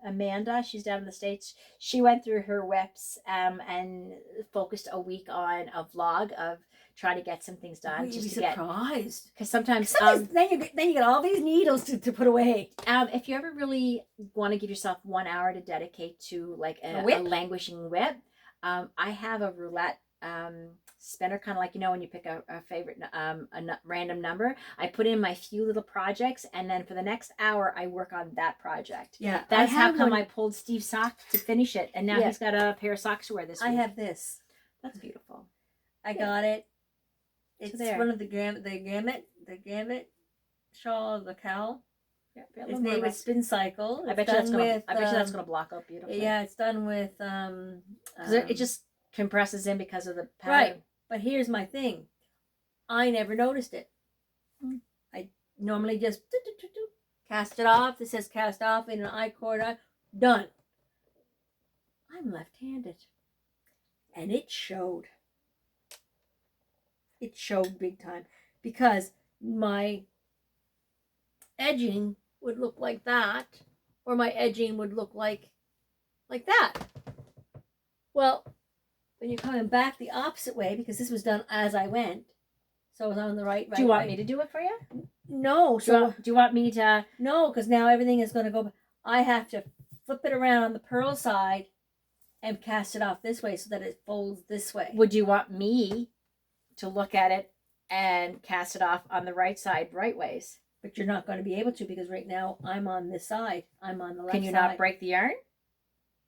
Amanda, she's down in the States. She went through her whips and focused a week on a vlog of trying to get some things done. You'd be surprised, because sometimes then you get all these needles to put away. If you ever really want to give yourself 1 hour to dedicate to like a languishing whip, I have a roulette spinner, kind of like when you pick a favorite random number. I put in my few little projects, and then for the next hour I work on that project. Yeah, that's how come I pulled Steve's sock to finish it, and now he's got a pair of socks to wear this week. I have this. That's beautiful. I got it. It's one of the gamut shawl, the cowl. Yeah, His name is Spinscycle. I bet you that's gonna block out beautifully. Yeah, it's done with because it just compresses in because of the pattern. Right. But here's my thing. I never noticed it. I normally just cast it off. It says cast off in an I-cord. Done. I'm left-handed. And it showed. It showed big time. Because my edging would look like that. Or my edging would look like that. Well, when you're coming back the opposite way, because this was done as I went, so I was on the right. Do you want me to do it for you? No. So do you want me to? No, because now everything is going to go. I have to flip it around on the pearl side and cast it off this way so that it folds this way. Would you want me to look at it and cast it off on the right side, right ways? But you're not going to be able to because right now I'm on this side. I'm on the left side. Can you not break the yarn?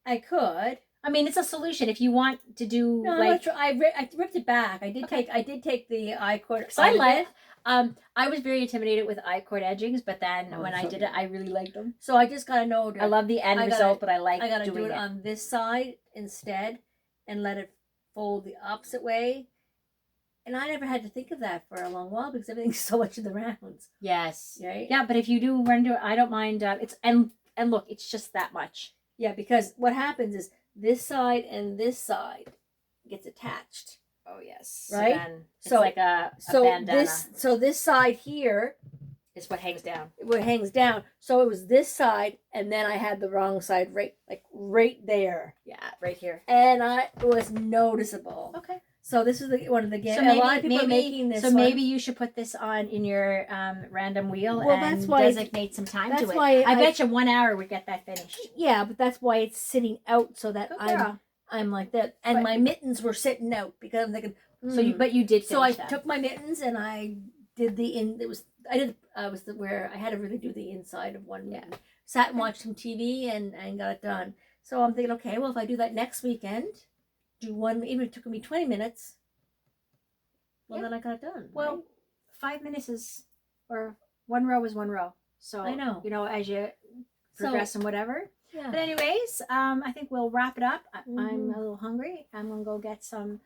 I could. I mean, it's a solution if you want to do. No, like I ripped it back. I did take the I-cord. So I was very intimidated with I-cord edgings, but then when I did it, I really liked them. So I just gotta know. I love the end result, but I gotta doing do it on this side instead, and let it fold the opposite way. And I never had to think of that for a long while because everything's so much in the rounds. Yes. Right. Yeah, but if you do run into it, I don't mind. It's and look, it's just that much. Yeah, because what happens is this side and this side gets attached. Oh yes. Right. So it's like a bandana. This side here is what hangs down. What hangs down. So it was this side, and then I had the wrong side right there. Yeah, right here. And it was noticeable. Okay. So this is one of the games. So a lot of people are making this. So maybe you should put this on in your random wheel and designate some time to it. Why I bet you 1 hour would get that finished. Yeah, but that's why it's sitting out so that I'm like that. And my mittens were sitting out because I'm thinking. But you did. So I took my mittens and I did where I had to really do the inside of one mitten. Sat and watched some TV and got it done. So I'm thinking, okay, well if I do that next weekend. Do one, even if it took me 20 minutes. Well, then I got it done. Well, right? 5 minutes or 1 row is 1 row. So I know. As you progress and whatever. Yeah. But anyways, I think we'll wrap it up. I'm a little hungry. I'm gonna go get some.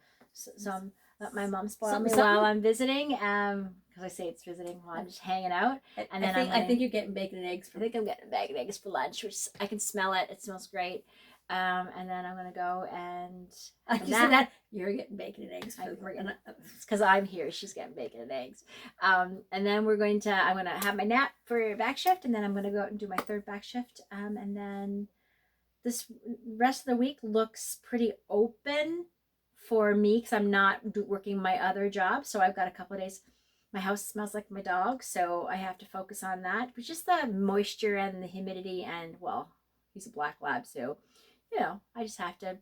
Let my mom spoil me while I'm visiting. Because I say it's visiting while I'm just hanging out. And then I think you're getting bacon and eggs. I think I'm getting bacon and eggs for lunch, which I can smell it. It smells great. And then I'm gonna go and you're getting bacon and eggs because I'm here. She's getting bacon and eggs. And then I'm gonna have my nap for back shift, and then I'm gonna go out and do my third back shift. And then this rest of the week looks pretty open for me because I'm not working my other job. So I've got a couple of days. My house smells like my dog, so I have to focus on that. But just the moisture and the humidity, and he's a black lab, so. I just have to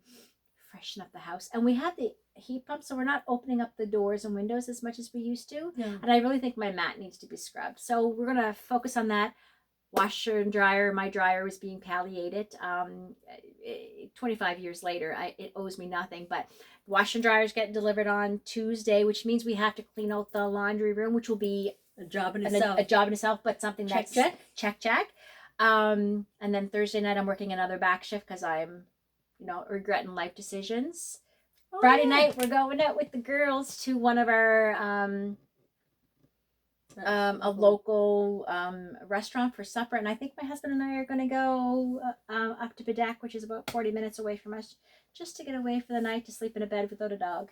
freshen up the house. And we have the heat pump, so we're not opening up the doors and windows as much as we used to. Yeah. And I really think my mat needs to be scrubbed. So we're going to focus on that. Washer and dryer. My dryer was being palliated. 25 years later, it owes me nothing. But washer and dryer is getting delivered on Tuesday, which means we have to clean out the laundry room, which will be a job in itself. A job in itself, but something check. And then Thursday night I'm working another back shift because I'm, regretting life decisions. Friday night we're going out with the girls to one of our a local restaurant for supper, and I think my husband and I are going to go up to Bedak, which is about 40 minutes away from us, just to get away for the night to sleep in a bed without a dog.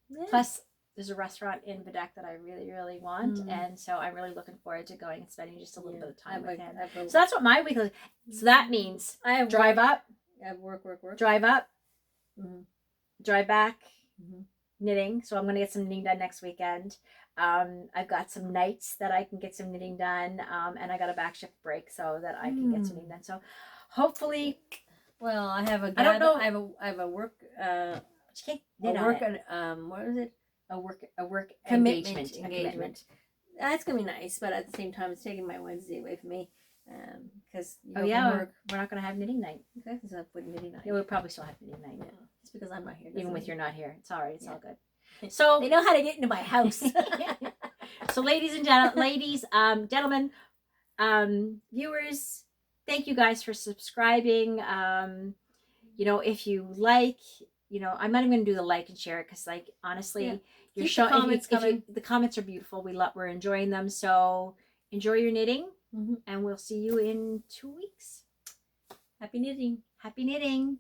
Yeah. Plus there's a restaurant in Bedak that I really, really want. And so I'm really looking forward to going and spending just a little bit of time with him. So that's what my week is. So that means I have drive up. I have work. Drive up. Drive back. Knitting. So I'm going to get some knitting done next weekend. I've got some nights that I can get some knitting done. And I got a back shift break so that I can get some knitting done. So hopefully. Well, I have I don't know. I have a work. What is it? A work engagement. That's gonna be nice, but at the same time, it's taking my Wednesday away from me. Because we're not gonna have knitting night. Okay, so I'll put knitting night. Yeah, we'll probably still have knitting night. Yeah, it's because I'm not here. Even with you're not here, it's all right. It's all good. So they know how to get into my house. So, ladies and gentlemen, Viewers, thank you guys for subscribing. You know, if you like, you know, I'm not even gonna do the like and share it because, like, honestly, you're showing the comments are beautiful. We're enjoying them. So enjoy your knitting, and we'll see you in 2 weeks. Happy knitting. Happy knitting.